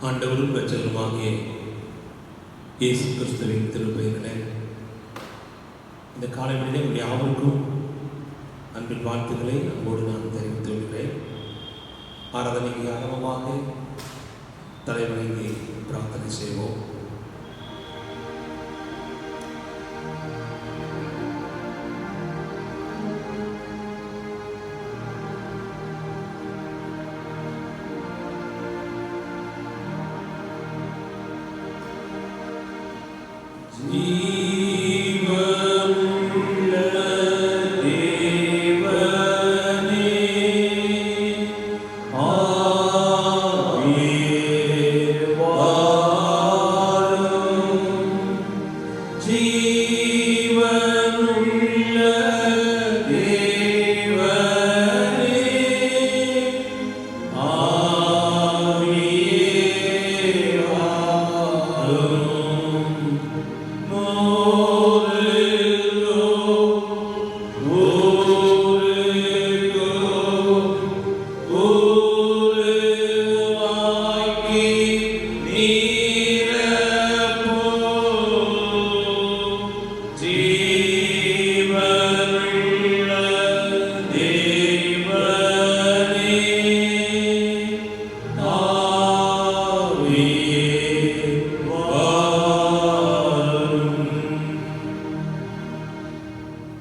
ஆண்டவரும் இரட்சகருமாகிய இயேசு கிறிஸ்துவின் திருப்பெயரிலே இந்த காலைவெளியிலே உங்கள் யாவருக்கும் அன்பின் வாழ்த்துக்களை அன்போடு நான் தெரிவித்து வருகிறேன். ஆராதனைக்கு ஆரம்பமாக தலைவணங்கி பிரார்த்தனை செய்வோம்.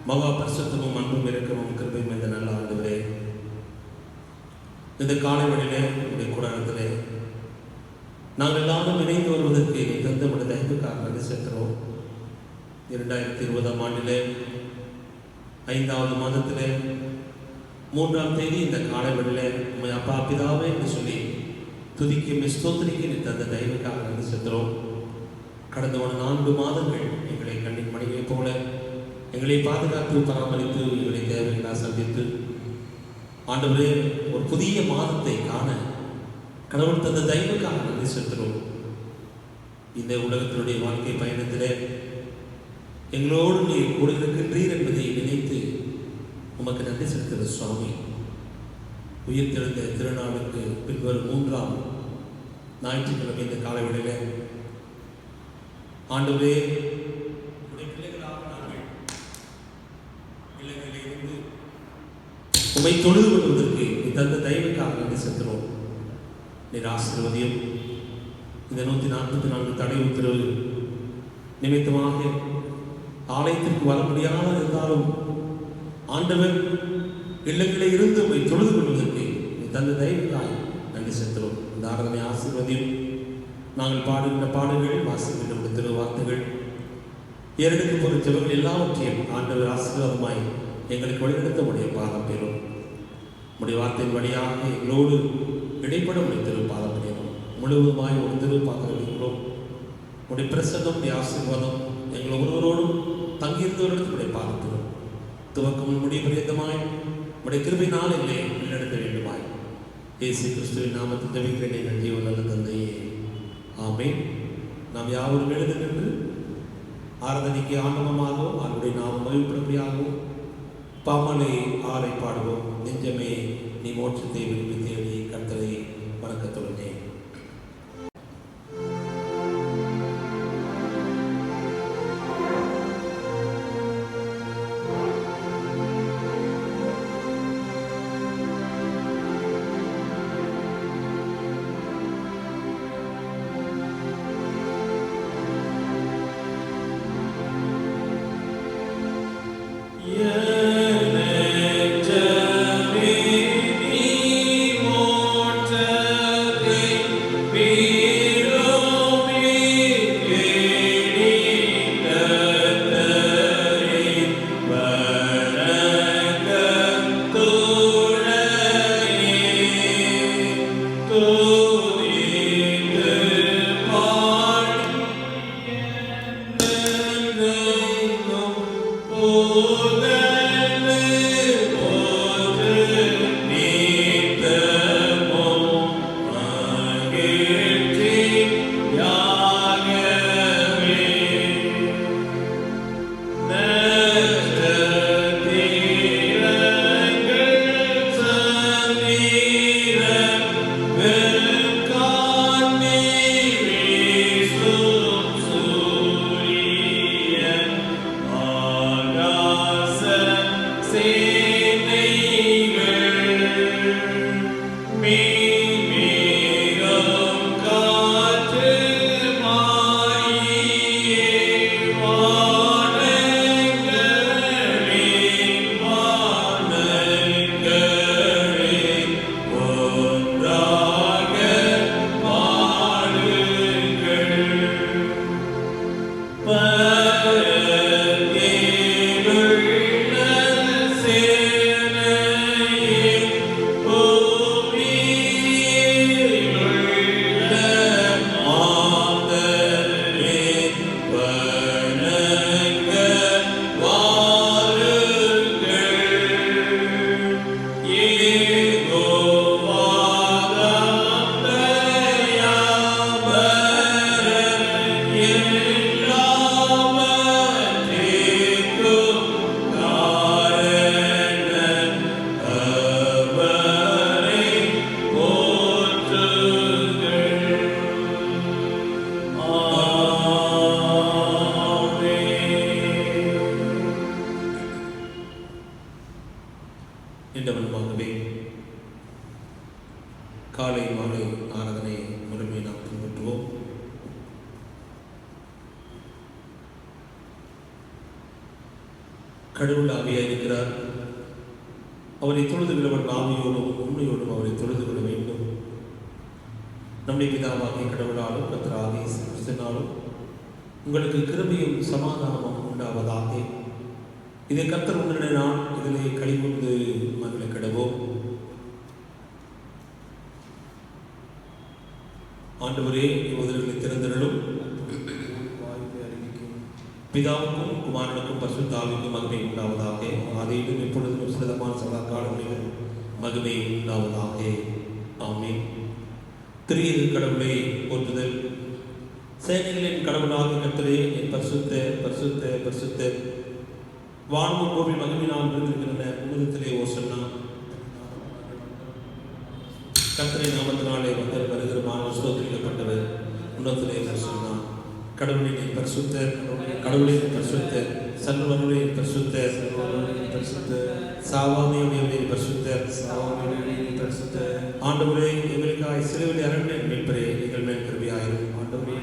மகா பரிசுத்தமும் அன்பும் இரக்கமும் கிருபையும் இந்த நல்ல ஆண்டவரே, இந்த காலைவெளியிலே உடைய கூடாரத்திலே நாங்கள் எல்லாரும் இணைந்து வருவதற்கு நீ தந்த உடைய தயவுக்காக நன்றி செலுத்துகிறோம். 2020ஆம் ஆண்டிலே 5வது மாதத்திலே 3ஆம் தேதி இந்த காலைவெளியிலே உண்மை அப்பா பிதாவே என்று சொல்லி துதிக்கும் ஸ்தோத்திரிக்கு நீ தந்த தயவுக்காக நன்றி செலுத்துகிறோம். கடந்த 4 மாதங்கள் எங்களை கண்ணின் மணிகளை போல எங்களை பாதுகாத்து பராமரித்து எங்களை தேவைகளாக சந்தித்து ஆண்டவரே ஒரு புதிய மாதத்தை காண கடவுள் தந்த தயவுக்காக நன்றி செலுத்துகிறோம். இந்த உலகத்தினுடைய வாழ்க்கை பயணத்திலே எங்களோடு நீர் கூட இருக்கின்றீர் என்பதை நினைத்து உமக்கு நன்றி செலுத்துகிற சுவாமி. உயிர்த்தெழுந்த திருநாளுக்கு பின்வரும் 3ஆம் ஞாயிற்றுக்கிழமை இந்த காலவெளியிலே ஆண்டவரே உம்மை தொழுது கொள்வதற்கு தந்த தயவுக்காக நன்றி செலுத்துகிறோம். நீர் ஆசீர்வதியும். இந்த 144 தடை உத்தரவு நிமித்தமாக ஆலயத்திற்கு வர முடியாமல் இருந்தாலும் ஆண்டவர் இல்லங்களே இருந்து உம்மை தொழுது கொள்வதற்கு தந்த தயவுக்காக நன்றி செலுத்துகிறோம். இந்த ஆராதனை ஆசீர்வதியும். நாங்கள் பாடுகின்ற பாடல்கள் வாசிக்கின்ற திருவார்த்தைகள் ஏறெடுக்க போகிற ஜெபங்கள் எல்லாவற்றையும் ஆண்டவர் ஆசீர்வாதமாய் எங்களுக்கு வழிநடத்த உடைய பாதம் பெறும். உடைய வார்த்தையின் வழியாக எங்களோடு இடைப்பட உடைய திருப்பாதம் பெறும். முழுவதுமாய் ஒரு திருப்பாதம் இருக்கிறோம். உடைய பிரசன்னம் உடைய ஆசீர்வாதம் எங்கள் ஒருவரோடும் தங்கியிருந்தவர்களுக்கு உடைய பாதம் பெறும். துவக்கம் முடிய பரியந்தமாய் உடைய கிருபையினால் எங்களை வழிநடத்த வேண்டுமாய் இயேசு கிறிஸ்துவின் நாமத்தில் ஜெபிக்கிறேன் எங்கள் ஜீவன் நல்ல தந்தையே, ஆமென். நாம் யாவரும் எழுந்து நின்று ஆராதனைக்கு ஆனந்தமாகவும் அவருடைய நாமம் மகிழ்ப்படும்படியாகவும் பாமலை ஆரை பாடுவோம். நெஞ்சமே நீ மோட்சத்தை விரும்பி தேடி கர்த்தரை வணக்கத்துடனே. Yeah. காலை மாலை ஆராதனை முறைமை நாம் பின்பற்றுவோம். கடவுள் ஆவியாக இருக்கிறார். அவரை தொழுது விடுவன் ஆவியோடும் உண்மையோடும் அவரை தொழுது விட வேண்டும். நம்முடைய பிதாவாகிய கடவுளாலும் கர்த்தராகிய இயேசு கிறிஸ்துவினாலும் உங்களுக்கு கிருபையும் சமாதானமும் உண்டாவதாக. இதை கர்த்தர் உடனே நான் இதிலே களிகொண்டு மகளை கிடவோம். ஆண்டவரே, உதவிகளை திறந்திரலும் பிதாவுக்கும் குமாரனுக்கும் பரிசுத்த ஆவிக்கும் மகிமை உண்டாவதாக. ஆதியிலும் எப்பொழுதும் சிறதமான சதா காலங்களிலும் மகிமை உண்டாவதாக. ஆமென். திரியது கடவுளை போற்றுதல். சேனைகளின் கடவுளாக கர்த்தரே, என் பரிசுத்த பரிசுத்த பரிசுத்த வானமும் பூமியும் மகிமையினால் விருந்திருக்கின்றன உன்னதத்திலே ஓசன்னா. கர்த்தரை நாமத்தினாலே வந்தவர் வருகிற மாணவர் ஸ்தோத்திரிக்கப்பட்டவர் உன்னதத்திலே ஓசன்னா. கடவுளின் பரிசுத்த, கடவுளின் பரிசுத்த, சர்வருடைய பரிசுத்த, பரிசுத்த சாவாமியுடைய பரிசுத்த, சாவாமியுடைய பரிசுத்த ஆண்டவரே, எங்களுக்காய் சிலுவையில் இறங்கின மீட்பரே, எங்கள் மேல் கிருபையாயிரும். ஆண்டவரே,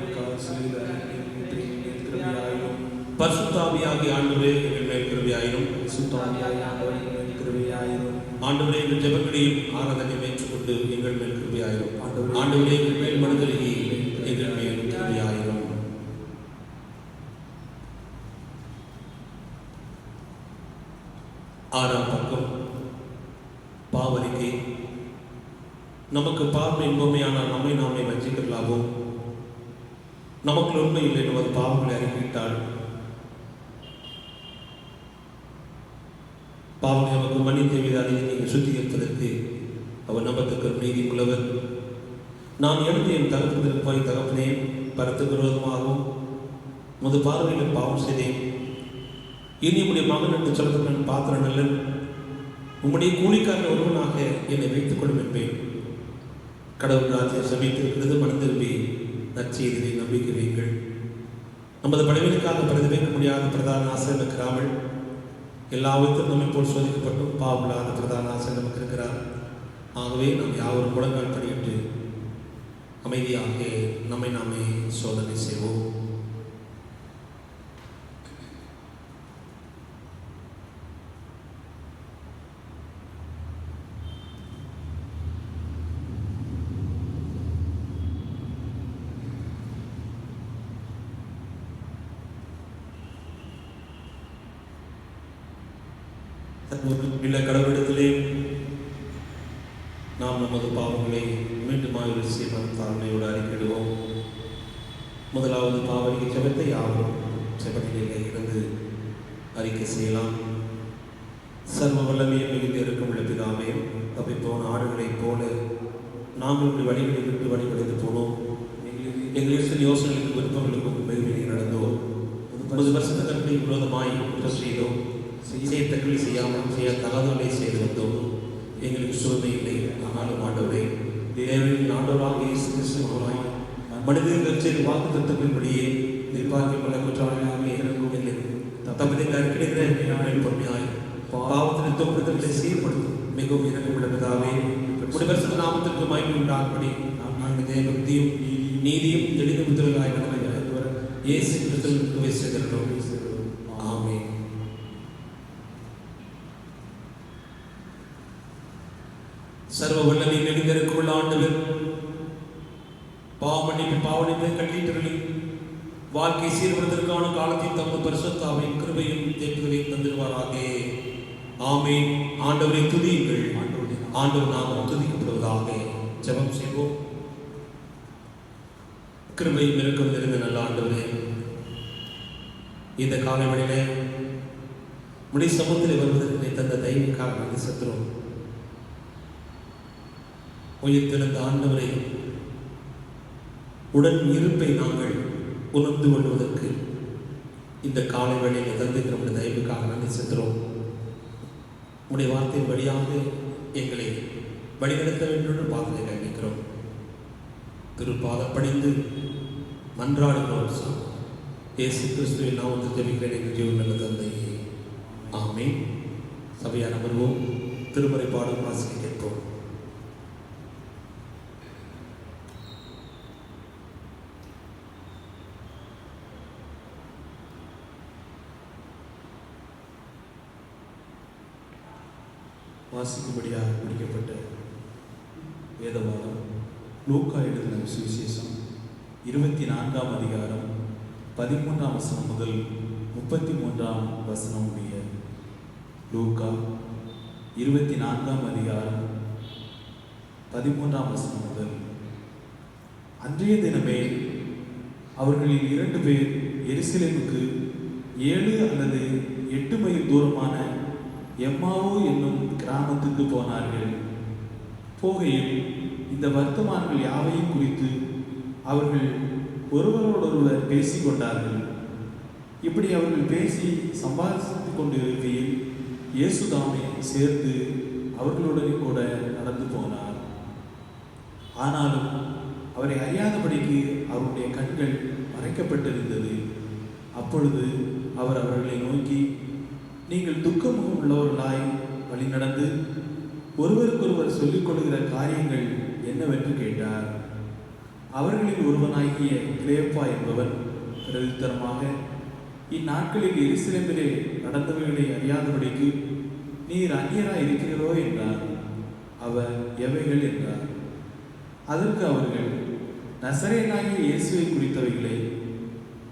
கிருபையாயிரும். பரிசுத்த ஆவியாகிய ஆண்டவரே, எங்கள் மேல் கிருபையாயிரும். பரிசுத்த ஆவியாகிய ஆண்டவரே, எங்கள் மேல் கிருபையாயிரும். ஆண்டவரே, எங்கள் ஜெபங்களையும் ஆராதனையும் ஏற்றுக்கொண்டு எங்கள் மேல் கிருபையாயிரும். ஆண்டவரே, எங்கள் மேல் மனதிலேயே எங்கள் மேல் கிருபையாயிரும். ஆறாம் பக்கம் பாவரிக்கை. நமக்கு பார்வை இன்பமையான நம்மை நாமே வஞ்சிக்கலாகும். நமக்கு உண்மை இல்லை, நமது பாவங்களை அறிவித்தால் பாவங்களை நமக்கு மன்னித்து அதை நீங்கள் சுத்திகரிப்பதற்கு அவர் நம்பத்துக்கு நீதி உள்ளவர். நான் எழுதி என் தகப்பதற்கு போய் தகப்பனே, பரத்துக்கு விரோதமாகவும் முது பார்வையில் பாவம் செய்தேன். இனி உம்முடைய மகன் என்று சொல்லப்பட்ட பாத்திரம் நல்ல உம்முடைய கூலிக்காரன் ஒருவனாக என்னை வைத்துக் கொள்ளும் என்பேன். கடவுள் ராஜ்யம் சமீபித்திருக்கிறது. மனம் திரும்பி நற்செய்தியை நம்பிக்கை வைங்கள். நமது படைவெளிக்காக பிரதிபலிக்க முடியாத பிரதான ஆசிரியர் இருக்கிறாமல் எல்லாவற்றும் நம்மை போல் சோதிக்கப்பட்டும் பாவமில்லாத பிரதான ஆசிரியர் நமக்கு இருக்கிறார். ஆகவே நாம் யாவரும் முழங்கால் படியிட்டு அமைதியாக நம்மை நாமே சோதனை செய்வோம். கடவுளிடத்திலே நாம் நமது பாவங்களை மீண்டும் ஆய்வு செய்வோம். தாழ்மையோடு அறிக்கையிடுவோம். முதலாவது பாவரிக்கை ஜெபத்தை யாரும் செபத்திலே இருந்து அறிக்கை செய்யலாம். சர்வ வல்லமையை மிகுந்த இருக்கும் பிதாவே, தப்பி போன ஆடுகளைப் போல நாங்கள் வழிகளை விட்டு வழிபடைந்து போனோம். எங்கள் யோசனைகளுக்கு விருப்பங்களுக்கும் மெருமையை நடந்தோம். முது வருஷத்த கற்பனை விரோதமாய் குற்றம் செய்தோம். செய்யத்தக்கலை செய்யாமல் செய்ய தகாதவனை செய்து வந்தோம். எங்களுக்கு சுமை இல்லை. ஆனாலும் ஆண்டவரே, தேவனின் ஆண்டவராக இயேசு கிறிஸ்துவாய் மனிதர்கள் செய்து வாக்கு தத்துவத்தின்படியே எதிர்பார்க்க கொள்ள குற்றவாளியாக இல்லை. தப்பதை கற்கிடுகிற பொறுமையாய் பாவத்தின் தோற்றங்களை சீர்படுத்தும் மிகவும் இறக்கமுள்ள பிதாவே, முடிவரசு நாமத்திற்கு மகிமை உண்டாகும்படி நாங்கள் தேவபக்தியும் நீதியும் தெளிந்த புத்திரர்களாய் நடக்கிற இயேசு கிறிஸ்துவுக்கு செய்திருக்கிறோம். ஆமென். சர்வ வல்லமை நெடுங்கருக்குள்ள ஆண்டவர் பாவமன்னிப்பை கட்டளிட்டு வாழ்க்கை சீர்படுவதற்கான காலத்தில் தமது பரிசுத்தாவின் கிருபையும் தேற்றுதலையும் தந்திருவாராக. ஆமென். ஆண்டவரை துதியுங்கள். ஆண்டவர் நாமம் துதிக்கப்படுவதாக. ஜெபம் செய்வோம். கிருபையும் இரக்கம் நிறைந்த நல்ல ஆண்டவரே, இந்த காலவெளியிலே முடி சமூகத்தில் வருவதற்கு தந்த தயவுக்காக செத்துறோம். உயிர்த்தெழுந்த ஆண்டவரை உடன் இருப்பை நாங்கள் உணர்ந்து கொள்வதற்கு இந்த காலை வேளையில் தந்திருக்கிற நம்முடைய தயவுக்காக நாங்கள் செத்துறோம். உடைய வார்த்தையின் வழியாக எங்களை வழிநடத்த வேண்டும் பாதத்தை கண்டிக்கிறோம். திருப்பாதம் பணிந்து மன்றாடுகிறோம். இயேசு கிறிஸ்துவின் நாமத்தில் ஜெபிக்கிறேன் எங்கள் ஜீவன் நல்ல தந்தையே. ஆமென். சபையார் அமர்வோம். திருமறை பாடும் வாசிக்க கேட்போம். வாசிக்கும்படியாக குறிக்கப்பட்ட வேதவாதம் லூக்கா எழுதின சுவிசேஷம் 24ஆம் அதிகாரம் 13ஆம் வசனம் முதல் 33ஆம் வசனம் உடைய. லூக்கா 24ஆம் அதிகாரம் 13ஆம் வசனம் முதல். அன்றைய தினமே அவர்களில் 2 பேர் எருசலேமுக்கு 7 அல்லது 8 மைல் தூரமான எம்மாவு என்னும் கிராமத்துக்கு போனார்கள். போகையில் இந்த வர்த்தமானங்கள் யாவையும் குறித்து அவர்கள் ஒருவரோடொருவர் பேசிக்கொண்டார்கள். இப்படி அவர்கள் பேசி சம்பாதித்துக் கொண்டு இருக்கையில் இயேசுதாமே சேர்ந்து அவர்களுடனே கூட நடந்து போனார். ஆனாலும் அவரை அறியாதபடிக்கு அவருடைய கண்கள் மறைக்கப்பட்டிருந்தது. அப்பொழுது அவர் அவர்களை நோக்கி, நீங்கள் துக்கமுகம் உள்ளவர்களாய் வழி நடந்து ஒருவருக்கொருவர் சொல்லிக் கொள்கிற காரியங்கள் என்னவென்று கேட்டார். அவர்களில் ஒருவனாகிய கிளேப்பா என்பவன் பிரதித்தரமாக, இந்நாட்களில் எருசலேமிலே நடந்தவைகளை அறியாதபடிக்கு நீர் அந்நியராய் இருக்கிறீரோ என்றார். அவர், எவைகள் என்றார். அதற்கு அவர்கள், நசரேயனாகிய இயேசுவை குறித்தவைகளை,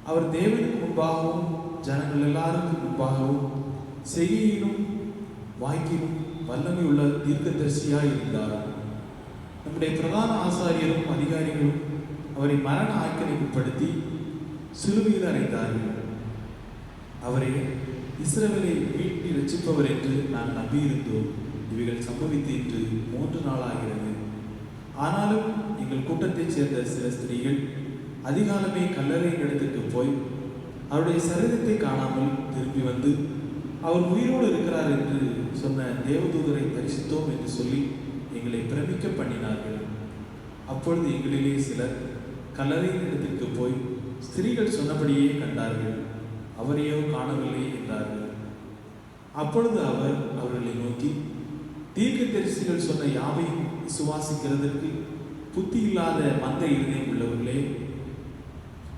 அவர் தேவனுக்கு முன்பாகவும் ஜனங்கள் எல்லாருக்கும் முன்பாகவும் செய்கையிலும் வாய்க்கிலும் வல்லமை உள்ள தீர்க்கதரிசியாய் இருந்தார். நம்முடைய பிரதான ஆசாரியரும் அதிகாரிகளும் அவரை மரண ஆக்கினைக்குட்படுத்தி சிலுவையில் அறைந்தார்கள். அவரை இஸ்ரவேலை மீட்டி ரட்சிப்பவர் என்று நான் நம்பியிருந்தோம். இவைகள் சம்பவித்து இன்று 3 நாளாகிறது. ஆனாலும் எங்கள் கூட்டத்தைச் சேர்ந்த சில ஸ்திரீகள் அதிகாலமே கல்லறையின் இடத்துக்கு போய் அவருடைய சரீரத்தை காணாமல் திரும்பி வந்து, அவர் உயிரோடு இருக்கிறார் என்று சொன்ன தேவதூதரை தரிசித்தோம் என்று சொல்லி எங்களை பிரமிக்க பண்ணினார்கள். அப்பொழுது எங்களிலே சிலர் கல்லறையின் இடத்திற்கு போய் ஸ்திரீகள் சொன்னபடியே கண்டார்கள், அவரையோ காணவில்லை என்றார்கள். அப்பொழுது அவர் அவர்களை நோக்கி, தீர்க்கதரிசிகள் சொன்ன யாவையும் விசுவாசிக்கிறதற்கு புத்தி இல்லாத மந்த இருதயம் உள்ளவர்களே,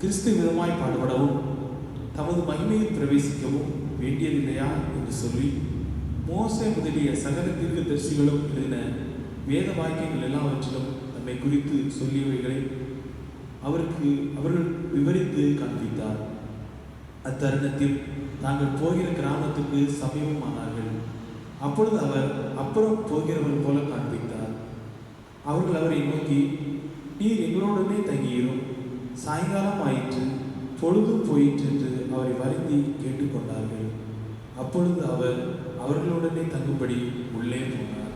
கிறிஸ்து விதமாய் பாடுபடவும் தமது மகிமையில் பிரவேசிக்கவும் வேண்டியதில்லையா என்று சொல்லி மோசே முதலிய சகல தீர்க்கதரிசிகளும் எழுதின வேத வாக்கியங்கள் எல்லாவற்றிலும் தம்மை குறித்து சொல்லியவைகளை அவர்கள் விவரித்து காண்பித்தார். அத்தருணத்தில் தாங்கள் போகிற கிராமத்துக்கு சமீபமானார்கள். அப்பொழுது அவர் அப்புறம் போகிறவர் போல காண்பித்தார். அவர்கள் அவரை நோக்கி, நீர் எங்களோடனே தங்கியிரும், சாயங்காலம் ஆயிற்று, பொழுதும் போயிற்று என்று அவரை வருந்தி கேட்டுக்கொண்டார்கள். அப்பொழுது அவர் அவர்களுடனே தங்கும்படி உள்ளே போனார்.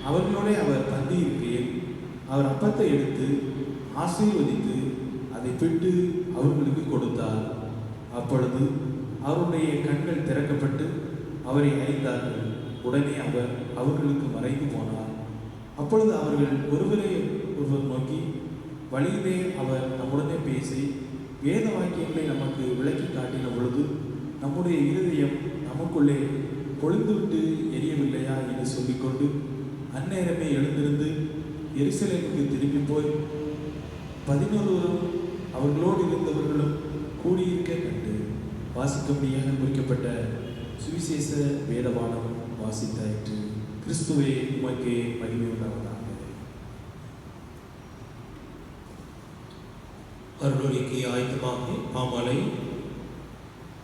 அவர்களோட அவர் தங்கி இருக்கையில் அவர் அப்பத்தை எடுத்து ஆசீர்வதித்து அதை பிட்டு அவர்களுக்கு கொடுத்தார். அப்பொழுது அவருடைய கண்கள் திறக்கப்பட்டு அவரை அறிந்தார்கள். உடனே அவர் அவர்களுக்கு மறைந்து போனார். அப்பொழுது அவர்கள் ஒருவரை ஒருவர் நோக்கி, வழியிலே அவர் நம்முடனே பேசி வேத வாக்கியங்களை நமக்கு விளக்கி காட்டின பொழுது நம்முடைய இருதயம் நமக்குள்ளே பொழுதுவிட்டு எரியவில்லையா என்று சொல்லிக்கொண்டு அந்நேரமே எழுந்திருந்து எருசலேமுக்கு திரும்பி போய் 11 அவர்களோடு இருந்தவர்களும் கூடியிருக்க கண்டு. வாசிக்கும்படியாக குறிக்கப்பட்ட சுவிசேஷ வேதவானம் வாசித்தாயிற்று. கிறிஸ்துவே உமக்கே மகிமை உண்டாவதாக. அருளுரைக்கு ஆயத்தமாக பாமாலை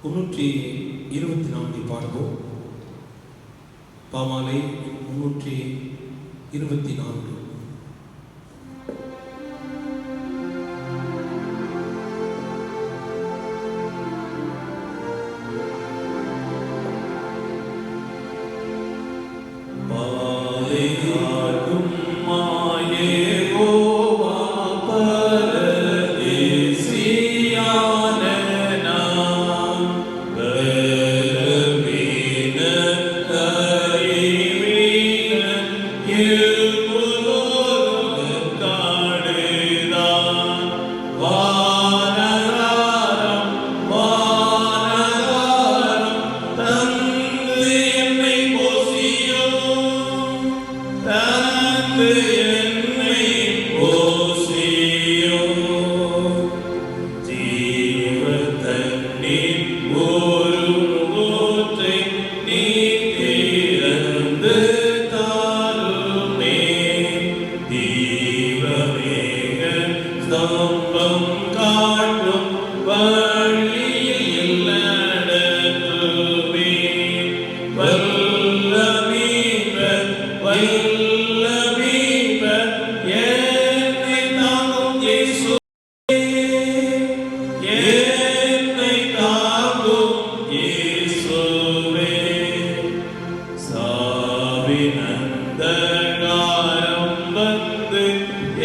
324 பாடுவோம். பாமாலை 324. You கம்பம் காட்டும் வழியில் நடத்துவே. வல்லமீவர் வல்லமீவர் என்னை தாங்கும் இயேசுவே, என்னை தாங்கும் இயேசுவே. சாவின் அந்தகாரம் வந்து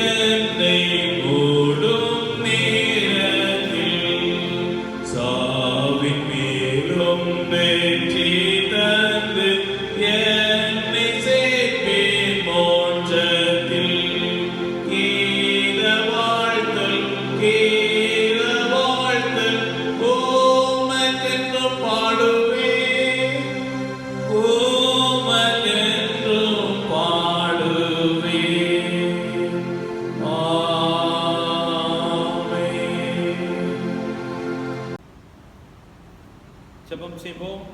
என்னை மூடும் நேரத்தில் சாவின் மேலும் வெற்றி தந்து என்னை சேர்ப்பேன் மோட்சத்தில். கீத வாழ்த்தல் கீத வாழ்த்தல் உமக்கென்று பாடுவேன், உமக்கென்று பாடுவேன். ஆமென். ஜெபம் செய்வோம்.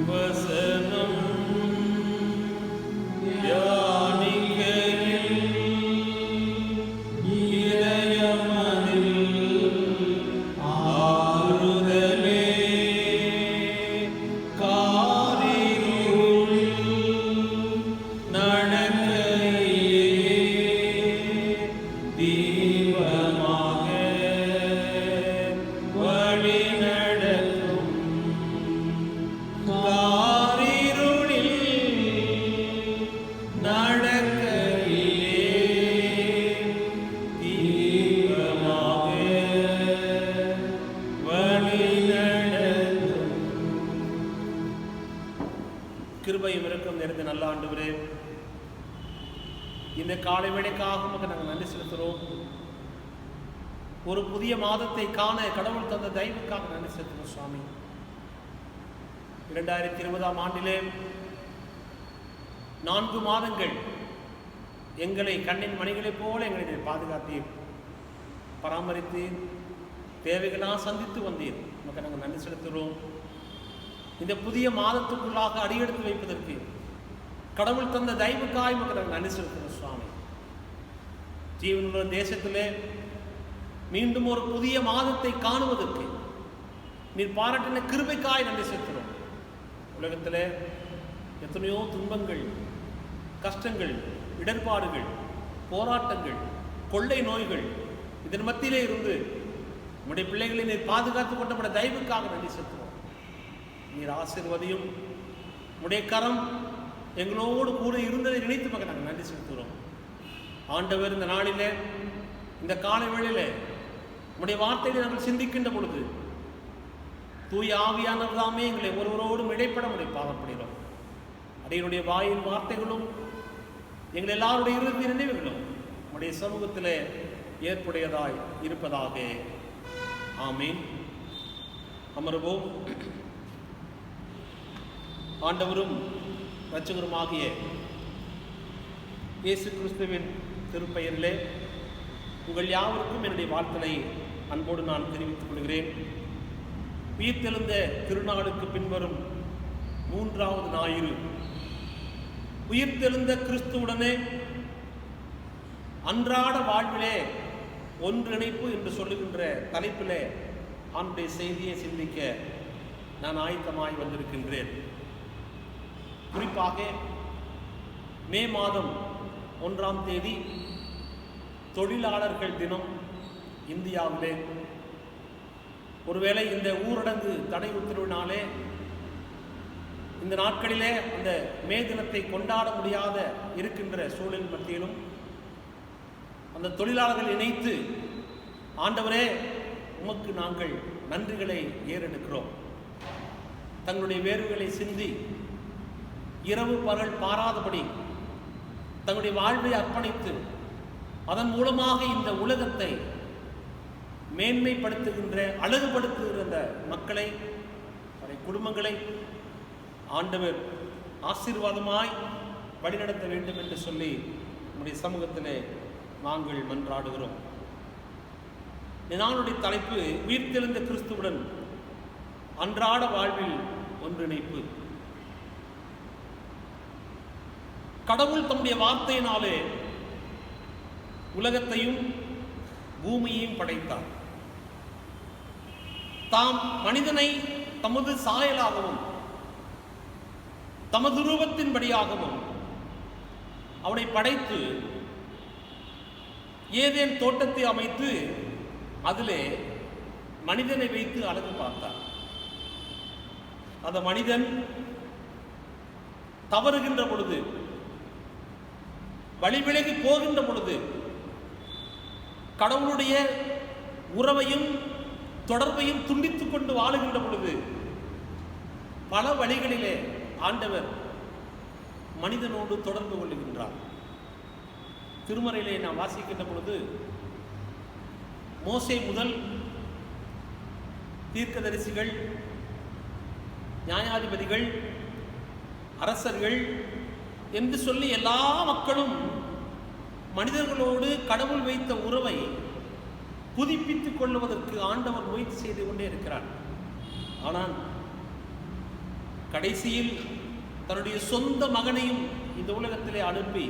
வசனம் தியானிக்கையில் இதயமதில் ஆறுதலே. காரிருளில் நடக்கையிலே தீபமாக வழி நடத்தும். காரிருளில் நடக்கையிலே தீபமாக வழி நடத்தும். கிருபையும் இரக்கம் நிறைந்த நல்ல ஆண்டவரே, இந்த காலை வேளைக்காக உமக்கு நாங்கள் நன்றி செலுத்துகிறோம். ஒரு புதிய மாதத்தை காண கடவுள் தந்த தயவுக்காக நன்றி செலுத்துகிறோம் சுவாமி. 2020ஆம் ஆண்டிலே 4 மாதங்கள் எங்களை கண்ணின் மணிகளைப் போல எங்களை பாதுகாத்தீர், பராமரித்தீர், தேவைகளாக சந்தித்து வந்தீர். உமக்கு நாங்கள் நன்றி செலுத்துகிறோம். இந்த புதிய மாதத்துக்குள்ளாக அடியெடுத்து வைப்பதற்கு கடவுள் தந்த தயவுக்காய் உமக்கு நாங்கள் நன்றி செலுத்துகிறோம் சுவாமி. ஜீவனுள்ள தேசத்திலே மீண்டும் ஒரு புதிய மாதத்தை காணுவதற்கு நீர் பாராட்டின கிருபைக்காய் நன்றி செலுத்துகிறோம். உலகத்தில் எத்தனையோ துன்பங்கள், கஷ்டங்கள், இடர்பாடுகள், போராட்டங்கள், கொள்ளை நோய்கள், இதன் மத்தியிலே இருந்து உம்முடைய பிள்ளைகளை நீர் பாதுகாத்து கொண்டபட தயவுக்காக நன்றி செலுத்துகிறோம். நீர் ஆசீர்வதியும், உம்முடைய கரம் எங்களோடு கூட இருந்ததை நினைத்து மகன் நாங்கள் நன்றி செலுத்துகிறோம். ஆண்டவர் இந்த நாளிலே, இந்த காலை வேளையிலே உம்முடைய வார்த்தைகளை நாங்கள் சிந்திக்கின்ற பொழுது தூய ஆவியானவர் தாமே எங்களை ஒருவரோடும் இடைப்பட முடிய பாவப்படுகிறோம். அடையனுடைய வாயின் வார்த்தைகளும் எங்கள் எல்லாருடைய இறுதி நினைவுகளும் உடைய சமூகத்தில் ஏற்புடையதாய் இருப்பதாக. ஆமீன். அமர்வோம். ஆண்டவரும் இரட்சகருமாகிய இயேசு கிறிஸ்துவின் திருப்பெயரிலே உங்கள் யாவருக்கும் என்னுடைய வாழ்த்தலை அன்போடு நான் தெரிவித்துக் கொள்கிறேன். உயிர்த்தெழுந்த திருநாளுக்கு பின்வரும் 3வது ஞாயிறு உயிர்த்தெழுந்த கிறிஸ்துவுடனே அன்றாட வாழ்விலே ஒன்றிணைப்பு என்று சொல்லுகின்ற தலைப்பிலே ஆண்டுடைய செய்தியை சிந்திக்க நான் ஆயத்தமாய் வந்திருக்கின்றேன். குறிப்பாக மே மாதம் 1ஆம் தேதி தொழிலாளர்கள் தினம் இந்தியாவிலே. ஒருவேளை இந்த ஊரடங்கு தடை உத்தரவினாலே இந்த நாட்களிலே அந்த மே தினத்தை கொண்டாட முடியாத இருக்கின்ற சூழல் மத்தியிலும் அந்த தொழிலாளர்கள் இணைத்து, ஆண்டவரே உமக்கு நாங்கள் நன்றிகளை ஏறெடுக்கிறோம், தங்களுடைய வேர்வைகளை சிந்தி இரவு பகல் பாராதபடி தங்களுடைய வாழ்வை அர்ப்பணித்து அதன் மூலமாக இந்த உலகத்தை மேன்மைப்படுத்துகின்ற, அழகுபடுத்துகிற அந்த மக்களை, குடும்பங்களை ஆண்டவர் ஆசீர்வாதமாய் வழிநடத்த வேண்டும் என்று சொல்லி நம்முடைய சமூகத்திலே நாங்கள் மன்றாடுகிறோம். நாளுடைய தலைப்பு உயிர்த்தெழுந்த கிறிஸ்துவுடன் அன்றாட வாழ்வில் ஒன்றிணைப்பு. கடவுள் தம்முடைய வார்த்தையினாலே உலகத்தையும் பூமியையும் படைத்தார். தாம் மனிதனை தமது சாயலாகவும் தமது ரூபத்தின்படியாகவும் அவனை படைத்து ஏதேன் தோட்டத்தை அமைத்து அதிலே மனிதனை வைத்து அழகு பார்த்தார். அந்த மனிதன் தவறுகின்ற பொழுது, வழிவிலகி போகின்ற பொழுது, கடவுளுடைய உறவையும் தொடர்பையும் துண்டித்துக் கொண்டு வாழுகின்ற பொழுது பல வழிகளிலே ஆண்டவர் மனிதனோடு தொடர்பு கொள்ளுகின்றார். திருமறையிலே நாம் வாசிக்கின்ற பொழுது மோசே முதல் தீர்க்கதரிசிகள், நியாயாதிபதிகள், அரசர்கள் என்று சொல்லி எல்லா மக்களும் மனிதர்களோடு கடவுள் வைத்த உறவை புதுப்பித்துக் கொள்வதற்கு ஆண்டவர் முயற்சி செய்து கொண்டே இருக்கிறார். ஆனால் கடைசியில் தன்னுடைய சொந்த மகனையும் இந்த உலகத்திலே அனுப்பி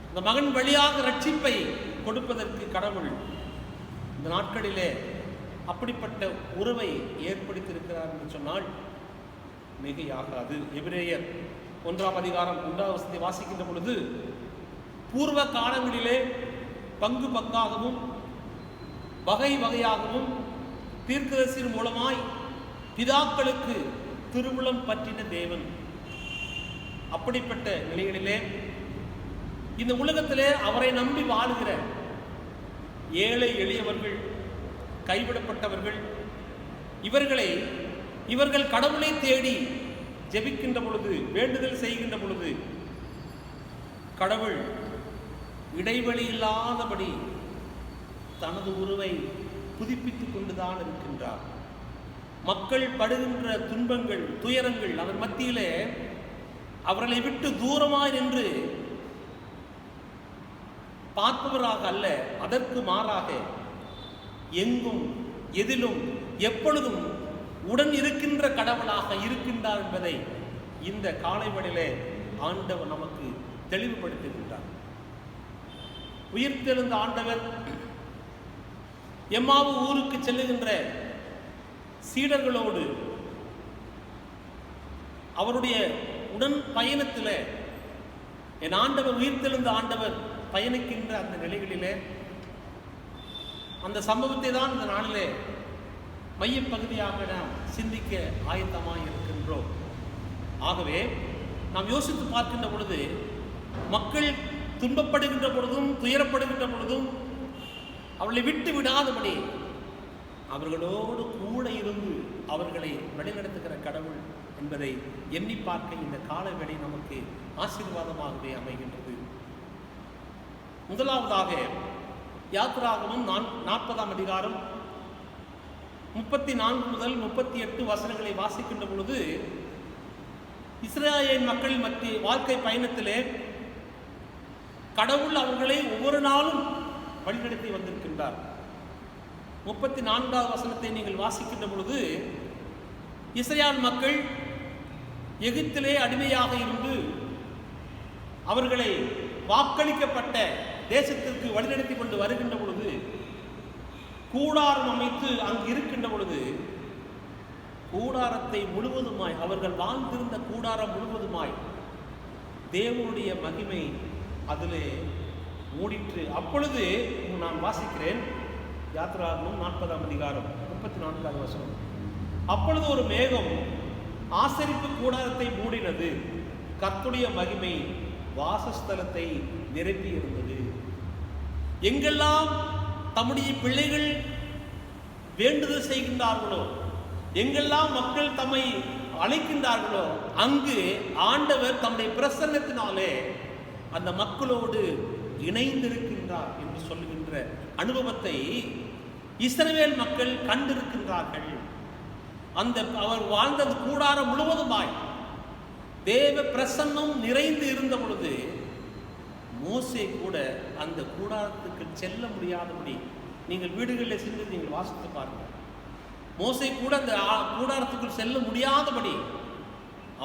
இந்த மகன் வழியாக ரட்சிப்பை கொடுப்பதற்கு கடவுள் இந்த நாட்களிலே அப்படிப்பட்ட உறவை ஏற்படுத்தியிருக்கிறார் என்று சொன்னால் மிகையாகாது. எபிரேயர் 1 அதிகாரம் 1 வாசிக்கின்ற பொழுது, பூர்வ காலங்களிலே பங்கு பங்காகவும் வகை வகையாகவும் தீர்க்கதரிசியின் மூலமாய் பிதாக்களுக்கு திருவுளம் பற்றின தேவன். அப்படிப்பட்ட நிலைகளிலே இந்த உலகத்திலே அவரை நம்பி வாழுகிற ஏழை எளியவர்கள், கைவிடப்பட்டவர்கள், இவர்கள் கடவுளை தேடி ஜெபிக்கின்ற பொழுது, வேண்டுதல் செய்கின்ற பொழுது கடவுள் இடைவெளி இல்லாதபடி தனது உறவை புதுப்பித்துக் கொண்டுதான் இருக்கின்றார். மக்கள் படுகின்ற துன்பங்கள், துயரங்கள், அதன் மத்தியிலே அவர்களை விட்டு தூரமாய் நின்று பார்ப்பவராக அல்ல, அதற்கு மாறாக எங்கும் எதிலும் எப்பொழுதும் உடன் இருக்கின்ற கடவுளாக இருக்கின்றார் என்பதை இந்த காலைவெளியிலே ஆண்டவர் நமக்கு தெளிவுபடுத்துகின்றார். உயிர்த்தெழுந்த ஆண்டவர் எம்மாவு ஊருக்கு செல்லுகின்ற சீடர்களோடு அவருடைய உடன் பயணத்தில் என் ஆண்டவர், உயிர்த்தெழுந்த ஆண்டவர் பயணிக்கின்ற அந்த நிலைகளிலே அந்த சம்பவத்தை தான் இந்த நாளிலே மையப்பகுதியாக நாம் சிந்திக்க ஆயத்தமாக இருக்கின்றோம். ஆகவே நாம் யோசித்து பார்க்கின்ற பொழுது, மக்கள் துன்பப்படுகின்ற பொழுதும் துயரப்படுகின்ற பொழுதும் அவர்களை விட்டு விடாதபடி அவர்களோடு கூட இருந்து அவர்களை வழிநடத்துகிற கடவுள் என்பதை எண்ணி பார்க்க இந்த காலவேளை நமக்கு ஆசீர்வாதமாகவே அமைகின்றது. முதலாவதாக யாத்திராகமம் 40 அதிகாரம் 34 முதல் 38 வசனங்களை வாசிக்கின்ற பொழுது, இஸ்ரவேல் மக்கள் மத்திய வாழ்க்கை பயணத்திலே கடவுள் அவர்களை ஒவ்வொரு நாளும் வழிநடத்தி வந்திருக்கின்றார். 34வது வசனத்தை நீங்கள் வாசிக்கின்ற பொழுது, இஸ்ரவேல் மக்கள் எகிப்திலே அடிமையாக இருந்து அவர்களை வாக்களிக்கப்பட்ட தேசத்திற்கு வழிநடத்தி கொண்டு வருகின்ற பொழுது, கூடாரம் அமைத்து அங்கு இருக்கின்ற பொழுது, கூடாரத்தை முழுவதுமாய், அவர்கள் வாழ்ந்திருந்த கூடாரம் முழுவதுமாய் தேவனுடைய மகிமை அதிலே மூடிற்று. அப்பொழுது நான் வாசிக்கிறேன், யாத்திராகமம் 40 அதிகாரம் 34வது வசனம். அப்பொழுது ஒரு மேகம் ஆசரிப்பு கூடாரத்தை மூடினது, கர்த்தருடைய மகிமை வாசஸ்தலத்தை நிரப்பி இருந்தது. எங்கெல்லாம் தம்முடைய பிள்ளைகள் வேண்டுதல் செய்கின்றார்களோ, எங்கெல்லாம் மக்கள் தம்மை அழைக்கின்றார்களோ, அங்கு ஆண்டவர் தம்முடைய பிரசன்னத்தினாலே அந்த மக்களோடு இணைந்திருக்கின்றார் என்று சொல்லுகின்ற அனுபவத்தை இஸ்ரவேல் மக்கள் கண்டிருக்கின்றார்கள். அந்த அவர் வாழ்ந்தது கூடாரம் முழுவதுமாய் தேவ பிரசன்னம் நிறைந்து இருந்த பொழுது மோசே கூட அந்த கூடாரத்துக்கு செல்ல முடியாதபடி, நீங்கள் வீடுகளில் சென்று நீங்கள் வாசித்து பாருங்கள், மோசே கூட அந்த கூடாரத்துக்குள் செல்ல முடியாதபடி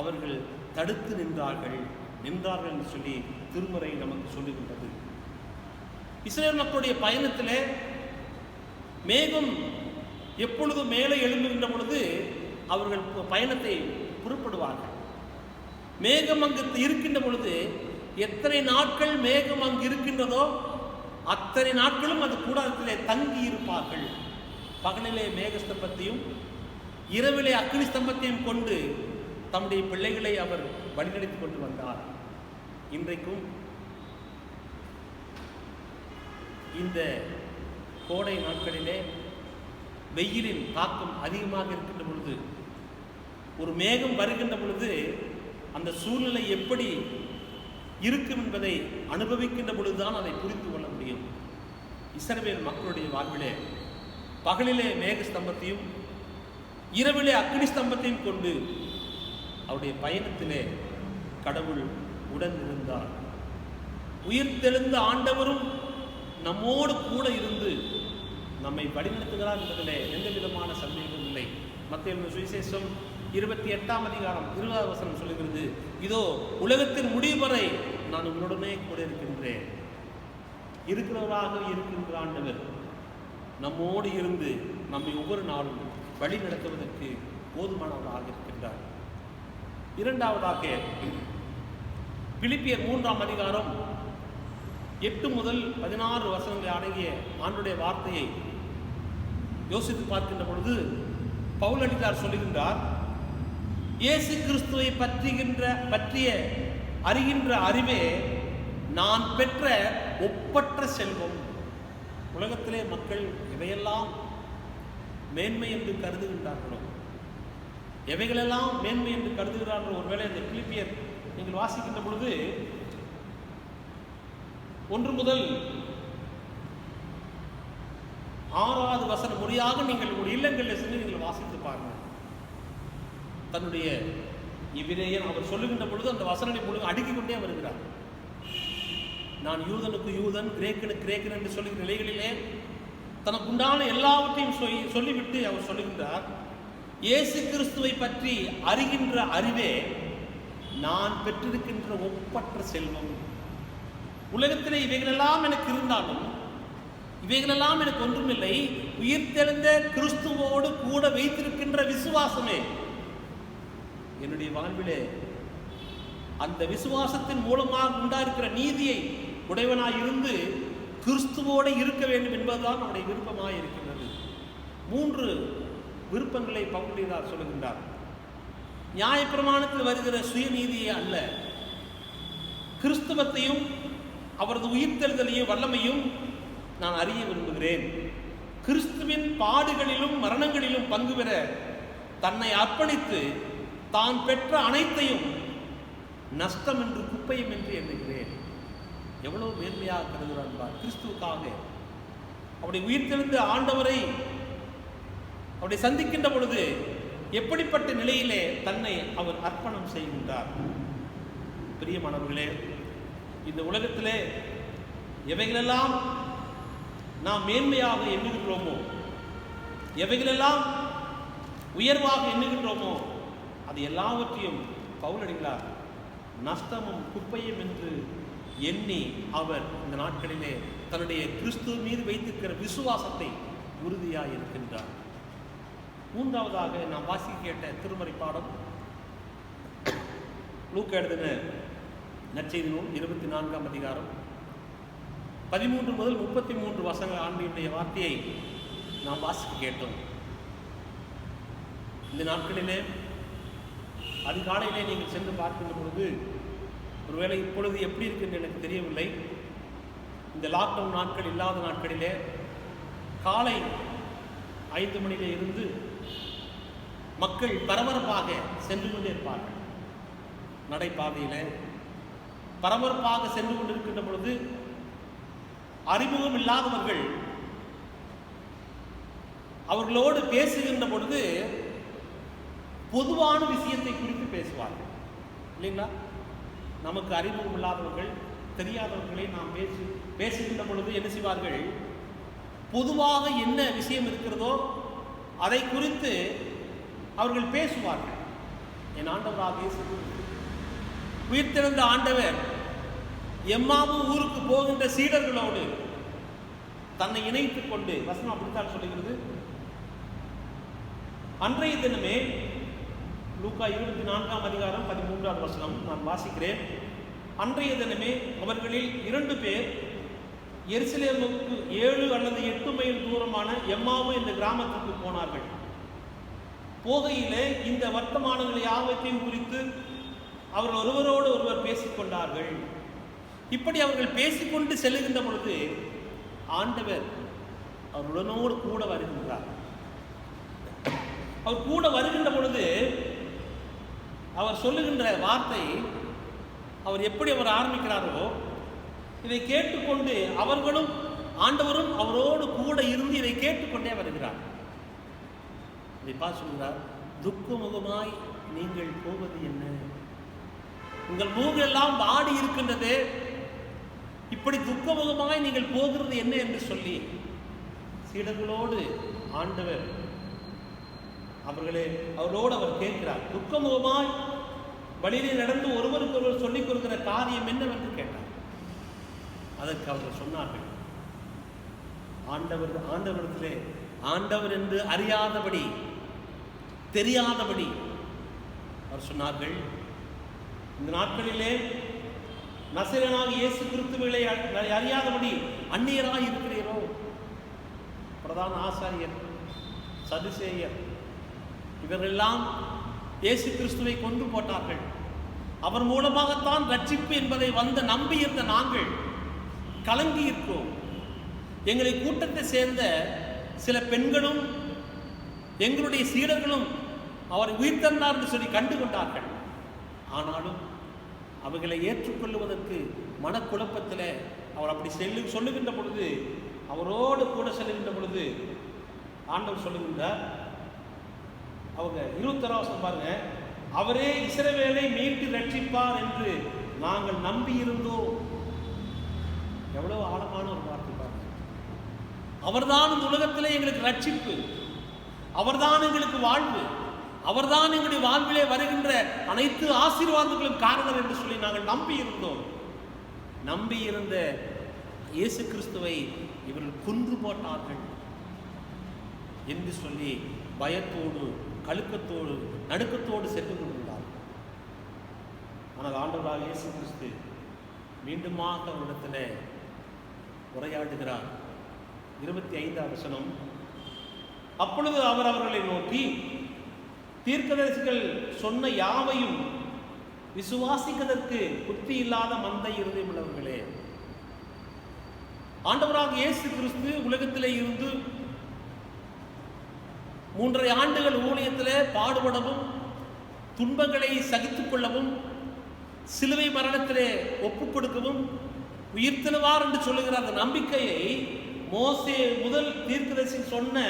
அவர்கள் தடுத்து நின்றார்கள் என்று சொல்லி திருமறை நமக்கு சொல்லுகின்றது. இஸ்ரவேல் மக்களுடைய பயணத்திலே மேகம் எப்பொழுது மேலே எழும்புகின்ற பொழுது அவர்கள் பயணத்தை புறப்படுவார்கள். மேகம் அங்கு இருக்கின்ற பொழுது எத்தனை நாட்கள் மேகம் அங்கு இருக்கின்றதோ அத்தனை நாட்களும் அந்த கூடாரத்திலே தங்கி இருப்பார்கள். பகலிலே மேகஸ்தம்பத்தையும் இரவிலே அக்னி ஸ்தம்பத்தையும் கொண்டு தம்முடைய பிள்ளைகளை அவர் வழிநடத்தி கொண்டு வந்தார். இன்றைக்கும் இந்த கோடை நாட்களிலே வெயிலின் தாக்கம் அதிகமாக இருக்கின்ற பொழுது, ஒரு மேகம் வருகின்ற பொழுது அந்த சூழ்நிலை எப்படி இருக்கும் என்பதை அனுபவிக்கின்ற பொழுதுதான் அதை புரிந்து கொள்ள முடியும். இஸ்ரவேல் மக்களுடைய வாழ்விலே பகலிலே மேக ஸ்தம்பத்தையும் இரவிலே அக்னி ஸ்தம்பத்தையும் கொண்டு அவருடைய பயணத்திலே கடவுள் உடன் இருந்தார். உயிர்த்தெழுந்த ஆண்டவரும் நம்மோடு கூட இருந்து நம்மை வழிநடத்துகிறார் என்பதிலே எந்த விதமான சந்தேகமும் இல்லை. மத்தேயு சுவிசேஷம் 28ஆம் அதிகாரம் 20வது வசனம் சொல்லுகிறது, இதோ உலகத்தின் முடிவு வரை நான் உங்களுடனே கூட இருக்கின்றேன். இருக்கிறவராக இருக்கின்ற ஆண்டவர் நம்மோடு இருந்து நம்மை ஒவ்வொரு நாளும் வழி நடத்துவதற்கு போதுமானவராக இருக்கின்றார். இரண்டாவதாக பிலிப்பியர் 3ஆம் அதிகாரம் 8 முதல் 16 வசனங்களை அடங்கிய ஆண்டுடைய வார்த்தையை யோசித்து பார்க்கின்ற பொழுது பவுலடியார் சொல்லுகின்றார், இயேசு கிறிஸ்துவை பற்றிய அறிகின்ற அறிவே நான் பெற்ற ஒப்பற்ற செல்வம். உலகத்திலே மக்கள் இவையெல்லாம் மேன்மை என்று கருதுகின்றார்களோ, எவைகளெல்லாம் மேன்மை என்று கருதுகிறார்களோ, ஒருவேளை இந்த பிலிப்பியர் நீங்கள் வாசிக்கின்ற பொழுது 1 முதல் 6வது வசனம் முடியாக நீங்கள் உங்கள் இல்லங்களில் சென்று நீங்கள் வாசித்து பாருங்கள். தன்னுடைய இவ்விதேயன் அவர் சொல்லுகின்ற பொழுது அந்த வசனத்தை முழுக்க அடுக்கிக் கொண்டே வருகிறார். நான் யூதனுக்கு யூதன், கிரேக்கனுக்கு கிரேக்கன் என்று சொல்லுகிற நிலைகளிலே தனக்குண்டான எல்லாவற்றையும் சொல்லிவிட்டு அவர் சொல்லுகின்றார், இயேசு கிறிஸ்துவை பற்றி அறிகின்ற அறிவே நான் பெற்றிருக்கின்ற ஒப்பற்ற செல்வம். உலகத்திலே இவைகளெல்லாம் எனக்கு இருந்தாலும் இவைகளெல்லாம் எனக்கு ஒன்றுமில்லை, உயிர்த்தெழுந்த கிறிஸ்துவோடு கூட வைத்திருக்கின்ற விசுவாசமே என்னுடைய வாழ்விலே அந்த விசுவாசத்தின் மூலமாக உண்டாயிருக்கிற நீதியை உடையவனாய் இருந்து கிறிஸ்துவோடு இருக்க வேண்டும் என்பதுதான் அவருடைய விருப்பமாக இருக்கின்றது. 3 விருப்பங்களை பவுலடியார் சொல்லுகின்றார். நியாயப்பிரமாணத்தில் வருகிற சுயநீதியை அல்ல, கிறிஸ்துவத்தையும் அவரது உயிர்த்தெழுதலையும் வல்லமையும் நான் அறிய விரும்புகிறேன். கிறிஸ்துவின் பாடுகளிலும் மரணங்களிலும் பங்கு பெற தன்னை அர்ப்பணித்து தான் பெற்ற அனைத்தையும் நஷ்டம் என்று குப்பையும் என்று எண்ணுகிறேன். எவ்வளவு மேன்மையாக கருதுகிறார் கிறிஸ்துவுக்காக. அவருடைய உயிர்த்தெழுந்த ஆண்டவரை அவருடைய சந்திக்கின்ற பொழுது எப்படிப்பட்ட நிலையிலே தன்னை அவர் அர்ப்பணம் செய்கின்றார். பிரியமானவர்களே, இந்த உலகத்திலே எவைகளெல்லாம் நாம் மேன்மையாக எண்ணுகின்றோமோ, எவைகளெல்லாம் உயர்வாக எண்ணுகின்றோமோ, அது எல்லாவற்றையும் பவுலடிகளார் நஷ்டமும் குப்பையும் என்று எண்ணி அவர் இந்த நாட்களிலே தன்னுடைய கிறிஸ்துவ மீது வைத்திருக்கிற விசுவாசத்தை உறுதியாக இருக்கின்றார். 3வதாக நாம் வாசிக்க கேட்ட திருமறை பாடம் லூக்கா எழுதின நற்செய்தி நூல் 24ஆம் அதிகாரம் 13 முதல் 33 வசனங்கள் ஆண்டினுடைய வார்த்தையை நாம் வாசிக்க கேட்டோம். இந்த நாட்களிலே அதிகாலையிலே நீங்கள் சென்று பார்க்கின்ற பொழுது, ஒருவேளை இப்பொழுது எப்படி இருக்குன்னு எனக்கு தெரியவில்லை, இந்த லாக்டவுன் நாட்கள் இல்லாத நாட்களிலே காலை 5 மணியிலே இருந்து மக்கள் பரபரப்பாக சென்று கொண்டே இருப்பார்கள். நடைபாதையிலே பரபரப்பாக சென்று கொண்டிருக்கின்ற பொழுது அறிமுகம் இல்லாதவர்கள் அவர்களோடு பேசுகின்ற பொழுது பொதுவான விஷயத்தை குறித்து பேசுவார்கள். இல்லைங்களா? நமக்கு அறிமுகம் இல்லாதவர்கள், தெரியாதவர்களை நாம் பேசுகின்ற பொழுது என்ன செய்வார்கள்? பொதுவாக என்ன விஷயம் இருக்கிறதோ அதை குறித்து அவர்கள் பேசுவார்கள். என் ஆண்டவராக இயேசு உயிர்த்தெழுந்த ஆண்டவர் எம்மாவு ஊருக்கு போகின்ற சீடர்களோடு தன்னை இணைத்துக் கொண்டு, வசனம் அப்படித்தான் சொல்லுகிறது. அன்றைய தினமே லூக்கா 24ஆம் அதிகாரம் 13ஆம் வசனம் நான் வாசிக்கிறேன். அன்றைய தினமே அவர்களில் 2 பேர் எருசலேமுக்கு 7 அல்லது 8 மைல் தூரமான எம்மாவு என்ற கிராமத்திற்கு போனார்கள். போகையிலே இந்த வர்த்தமானங்களை யாவற்றையும் குறித்து அவர்கள் ஒருவரோடு ஒருவர் பேசிக்கொண்டார்கள். இப்படி அவர்கள் பேசிக்கொண்டு செல்லுகின்ற பொழுது ஆண்டவர் அவருடனோடு கூட வருகின்றார். அவர் கூட வருகின்ற பொழுது அவர் சொல்லுகின்ற வார்த்தை, அவர் எப்படி அவர் ஆரம்பிக்கிறாரோ இதை கேட்டுக்கொண்டு அவர்களும் ஆண்டவரும் அவரோடு கூட இருந்து இதை கேட்டுக்கொண்டே வருகிறார். இதை பார்த்து சொல்கிறார், துக்கமுகமாய் நீங்கள் போவது என்ன? உங்கள் முகமெல்லாம் வாடி இருக்கின்றது, இப்படி துக்கமுகமாய் நீங்கள் போகிறது என்ன என்று சொல்லி சீடர்களோடு ஆண்டவர் அவரோடு அவர் கேட்கிறார். துக்கமுகமாய் வழியிலே நடந்து ஒருவருக்கு ஒருவர் சொல்லிக் கொடுக்கிற காரியம் என்னவென்று கேட்டார். அதற்கு அவர்கள் சொன்னார்கள், ஆண்டவரிடத்திலே ஆண்டவர் என்று அறியாதபடி, தெரியாதபடி அவர் சொன்னார்கள், இந்த நாட்களிலே நசரேயனாக இயேசு கிறிஸ்துவை அறியாதபடி அந்நியராய் இருக்கிறீரோ? பிரதான ஆசாரியர், சதுசேயர் இவரெல்லாம் இயேசு கிறிஸ்துவை கொண்டு போட்டார்கள். அவர் மூலமாகத்தான் ரட்சிப்பு என்பதை நம்பி இருந்த நாங்கள் கலங்கி இருக்கிறோம். எங்களை கூட்டத்தை சேர்ந்த சில பெண்களும் எங்களுடைய சீடர்களும் அவர் உயிர்த்தெழுந்தார் என்று சொல்லி கண்டு கொண்டார்கள். ஆனாலும் அவர்களை ஏற்றுக்கொள்வதற்கு மனக்குழப்பத்தில் அவர் அப்படி சொல்லுகின்ற பொழுது, அவரோடு கூட செல்லுகின்ற பொழுது ஆண்டவர் சொல்லுகின்றார். அவங்க 21 பாருங்க, அவரே இஸ்ரவேலை மீட்டு ரட்சிப்பார் என்று நாங்கள் நம்பி இருந்தோம். எவ்வளவு ஆழமான ஒரு வார்த்தை பாருங்க. அவர்தான் இந்த உலகத்திலே எங்களுக்கு ரட்சிப்பு, அவர்தான் எங்களுக்கு வாழ்வு, அவர்தான் எங்களுடைய வாழ்விலே வருகின்ற அனைத்து ஆசீர்வாதங்களும் காரணம் என்று சொல்லி நாங்கள் நம்பி இருந்தோம். நம்பி இருந்த இயேசு கிறிஸ்துவை இவர்கள் கொன்று போட்டார்கள் என்று சொல்லி பயத்தோடு, கழுக்கத்தோடு, நடுக்கத்தோடு சென்று கொண்டிருந்தார். ஆனால் ஆண்டவராக இயேசு கிறிஸ்து மீண்டுமாக அவரிடத்தில் உரையாடுகிறார். 25ஆம் வசனம், அப்பொழுது அவர் அவர்களை நோக்கி, தீர்க்கதரிசிகள் சொன்ன யாவையும் விசுவாசிப்பதற்கு புத்தி இல்லாத மந்தை இருதயம் உள்ளவர்களே. ஆண்டவராக இயேசு கிறிஸ்து உலகத்திலே இருந்து 3.5 ஆண்டுகள் ஊழியத்திலே பாடுபடவும், துன்பங்களை சகித்துக் கொள்ளவும், சிலுவை மரணத்திலே ஒப்புக் கொடுக்கவும், உயிர்த்தெழுவார் என்று சொல்லுகிற அந்த நம்பிக்கையை மோசே முதல் தீர்க்கதரிசி சொன்ன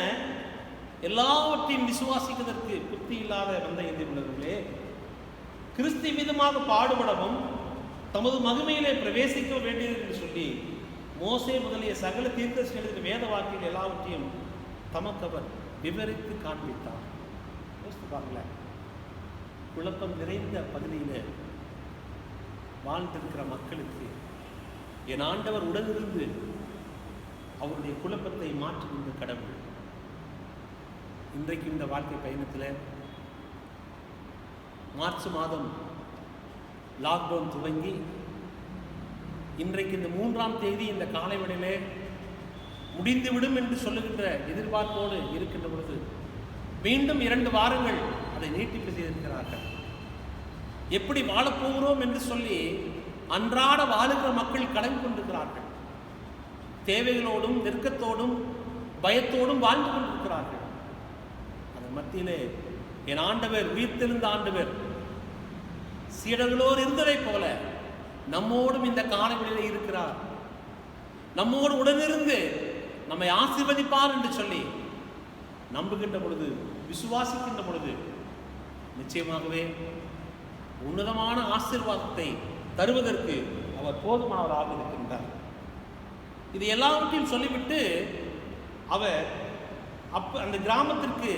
எல்லாவற்றையும் விசுவாசிப்பதற்கு புத்தி இல்லாத மந்தை உள்ளவர்களே, கிறிஸ்து விதமாக பாடுபடவும் தமது மகிமையிலே பிரவேசிக்க வேண்டியது என்று சொல்லி மோசே முதலிய சகல தீர்க்கதரிசிகளுக்கு வேத வாக்கில் எல்லாவற்றையும் தமக்கவர் விவரித்து காண்பித்தார். யோசித்து பாருங்களேன், குழப்பம் நிறைந்த பகுதியில் வாழ்ந்திருக்கிற மக்களுக்கு என் ஆண்டவர் உடனிருந்து அவருடைய குழப்பத்தை மாற்றுகின்ற கடவுள். இன்றைக்கு இந்த வாழ்க்கை பயணத்தில் மார்ச் மாதம் லாக்டவுன் துவங்கி இன்றைக்கு இந்த 3ஆம் தேதி இந்த காலை வேளையிலே முடிந்துவிடும் என்று சொல்லுகின்ற எதிர்பார்ப்போடு இருக்கின்ற பொழுது மீண்டும் 2 வாரங்கள் அதை நீட்டிப்பு செய்திருக்கிறார்கள். எப்படி வாழப்போகிறோம் என்று சொல்லி அன்றாட வாழுகிற மக்கள் கலந்து கொண்டிருக்கிறார்கள். தேவைகளோடும், நெருக்கத்தோடும், பயத்தோடும் வாழ்ந்து கொண்டிருக்கிறார்கள். அதன் மத்தியிலே என் ஆண்டவர், உயிர்த்தெழுந்த ஆண்டவர் சீடர்களோடு இருந்ததைப் போல நம்மோடும் இந்த காலவெளியில் இருக்கிறார். நம்மோடு உடனிருந்து நம்மை ஆசீர்வதிப்பார் என்று சொல்லி நம்புகின்ற பொழுது, விசுவாசிக்கின்ற பொழுது நிச்சயமாகவே உன்னதமான ஆசீர்வாதத்தை தருவதற்கு அவர் போதுமானவராக இருக்கின்றார். இது எல்லாவற்றையும் சொல்லிவிட்டு அவர் அந்த கிராமத்திற்கு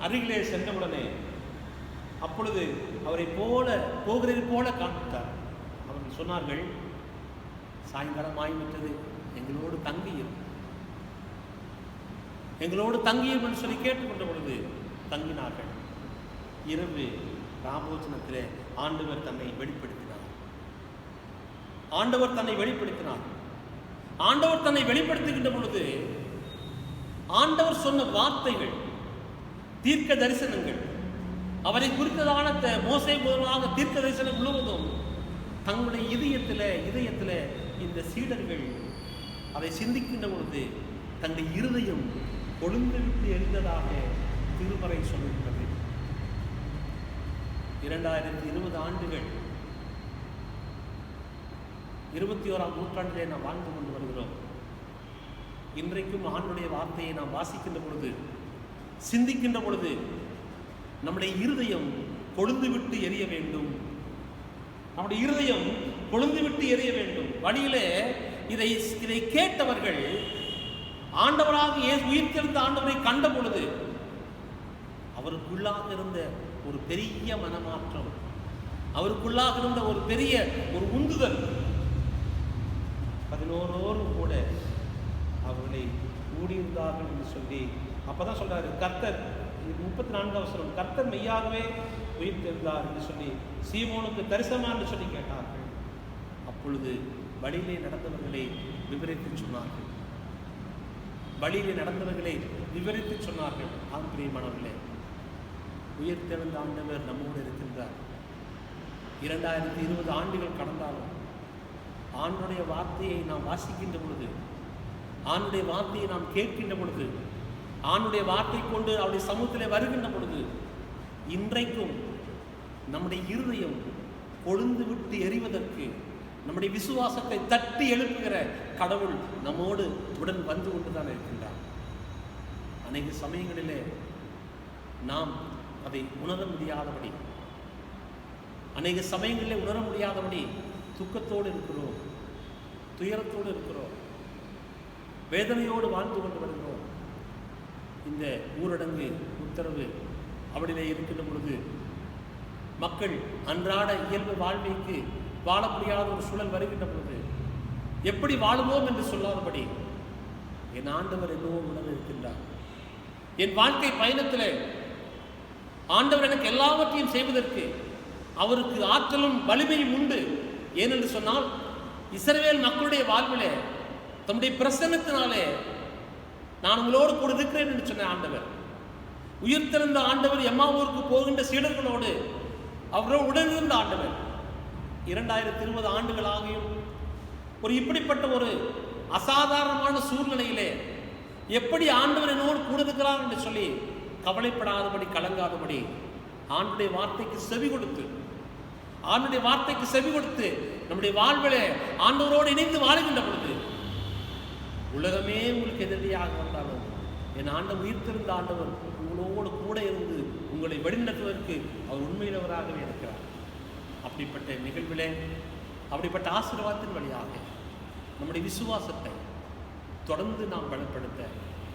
அருகிலே சென்றவுடனே அப்பொழுது அவரை போகிறதை போல காண்பித்தார். அவர்கள் சொன்னார்கள், சாயங்காலம் ஆகிவிட்டது, எங்களோடு தங்கியும் என்று சொல்லி கேட்டுக்கொண்ட பொழுது தங்கினார்கள். இரவு ராமோஜனத்திலே ஆண்டவர் தன்னை வெளிப்படுத்தினார். ஆண்டவர் தன்னை வெளிப்படுத்துகின்ற பொழுது ஆண்டவர் சொன்ன வார்த்தைகள், தீர்க்க தரிசனங்கள், அவரை குறித்ததான மோசே முதலாக தீர்க்க தரிசனம் முழுவதும் தங்களுடைய இதயத்தில் இந்த சீடர்கள் அதை சிந்திக்கின்ற பொழுது தங்களுடைய இருதயம் கொழுந்து விட்டு எரிந்ததாக திருமறை சொல்லுகின்றது. 2020 ஆண்டுகள் 21ஆம் நூற்றாண்டிலே நாம் வாழ்ந்து கொண்டு வருகிறோம். இன்றைக்கும் ஆண்டுடைய வார்த்தையை நாம் வாசிக்கின்ற பொழுது, சிந்திக்கின்ற பொழுது நம்முடைய இருதயம் கொழுந்து விட்டு எரிய வேண்டும். வழியிலே இதை கேட்டவர்கள் ஆண்டவராக உயிர்த்தெழுந்த ஆண்டவரை கண்ட பொழுது அவருக்குள்ளாக இருந்த ஒரு பெரிய மனமாற்றம், அவருக்குள்ளாக இருந்த ஒரு பெரிய உந்துதல், 11 கூட அவர்களை கூடியிருந்தார்கள் என்று சொல்லி அப்பதான் சொல்றாரு கர்த்தர். 34 வசனம், கர்த்தர் மெய்யாகவே உயிர்த்தெழுந்தார் என்று சொல்லி சீமோனுக்கு தரிசனமா என்று சொல்லி கேட்டார்கள். அப்பொழுது வழியிலே நடந்தவர்களை விவரித்து சொன்னார்கள். ஆம் பிரியமானவர்களே, உயிர்த்தெழுந்த ஆண்டவர் நம்மோடு இருக்கின்றார். 2020 ஆண்டுகள் கடந்தாலும் ஆண்டுடைய வார்த்தையை நாம் வாசிக்கின்ற பொழுது, ஆண்டுடைய வார்த்தையை நாம் கேட்கின்ற பொழுது, ஆண்டுடைய வார்த்தை கொண்டு அவருடைய சமூகத்திலே வருகின்ற பொழுது, இன்றைக்கும் நம்முடைய இருதயம் கொழுந்து விட்டு எரிவதற்கு, நம்முடைய விசுவாசத்தை தட்டி எழுப்புகிற கடவுள் நம்மோடு உடன் வந்து கொண்டுதான் இருக்கின்றார். அநேக சமயங்களிலே நாம் அதை உணர முடியாதபடி துக்கத்தோடு இருக்கிறோம், துயரத்தோடு இருக்கிறோம், வேதனையோடு வாழ்ந்து கொண்டு வருகிறோம். இந்த ஊரடங்கு உத்தரவு அப்படியே இருக்கின்ற பொழுது மக்கள் அன்றாட இயல்பு வாழ்க்கைக்கு வாழ முடியாத ஒரு சூழல் வருகின்ற பொழுது எப்படி வாழுவோம் என்று சொல்லாதபடி என் ஆண்டவர் என்னவோ உணர்வு இருக்கின்றார். என் வாழ்க்கை பயணத்தில் ஆண்டவர் எனக்கு எல்லாவற்றையும் செய்வதற்கு அவருக்கு ஆற்றலும் வலிமையும் உண்டு. ஏனென்று சொன்னால் இஸ்ரவேல் மக்களுடைய வாழ்விலே தம்முடைய பிரசன்னத்தினாலே நான் உங்களோடு கூட இருக்கிறேன் என்று சொன்ன ஆண்டவர், உயிர்த்தெழுந்த ஆண்டவர், எம்மாவூருக்கு போகின்ற சீடர்களோடு அவரோடு உடனிருந்த ஆண்டவர் 2020 ஆண்டுகளாகியும் ஒரு இப்படிப்பட்ட ஒரு அசாதாரணமான சூழ்நிலையிலே எப்படி ஆண்டவர் என்னோடு கூட இருக்கிறார் என்று சொல்லி கவலைப்படாதபடி, கலங்காதபடி ஆண்டுடைய வார்த்தைக்கு செவி கொடுத்து நம்முடைய வாழ்விலே ஆண்டவரோடு இணைந்து வாழுகின்ற பொழுது உலகமே உங்களுக்கு எதிரியாக வந்தாலும் என் ஆண்டவர், உயிர்த்தெழுந்த ஆண்டவர் உங்களோடு கூட இருந்து உங்களை வழிநடத்துவதற்கு அவர் உண்மையிலவராகவே இருக்கிறார். அப்படிப்பட்ட நிகழ்விலே, அப்படிப்பட்ட ஆசீர்வாதத்தின் வழியாக நம்முடைய விசுவாசத்தை தொடர்ந்து நாம் பலப்படுத்த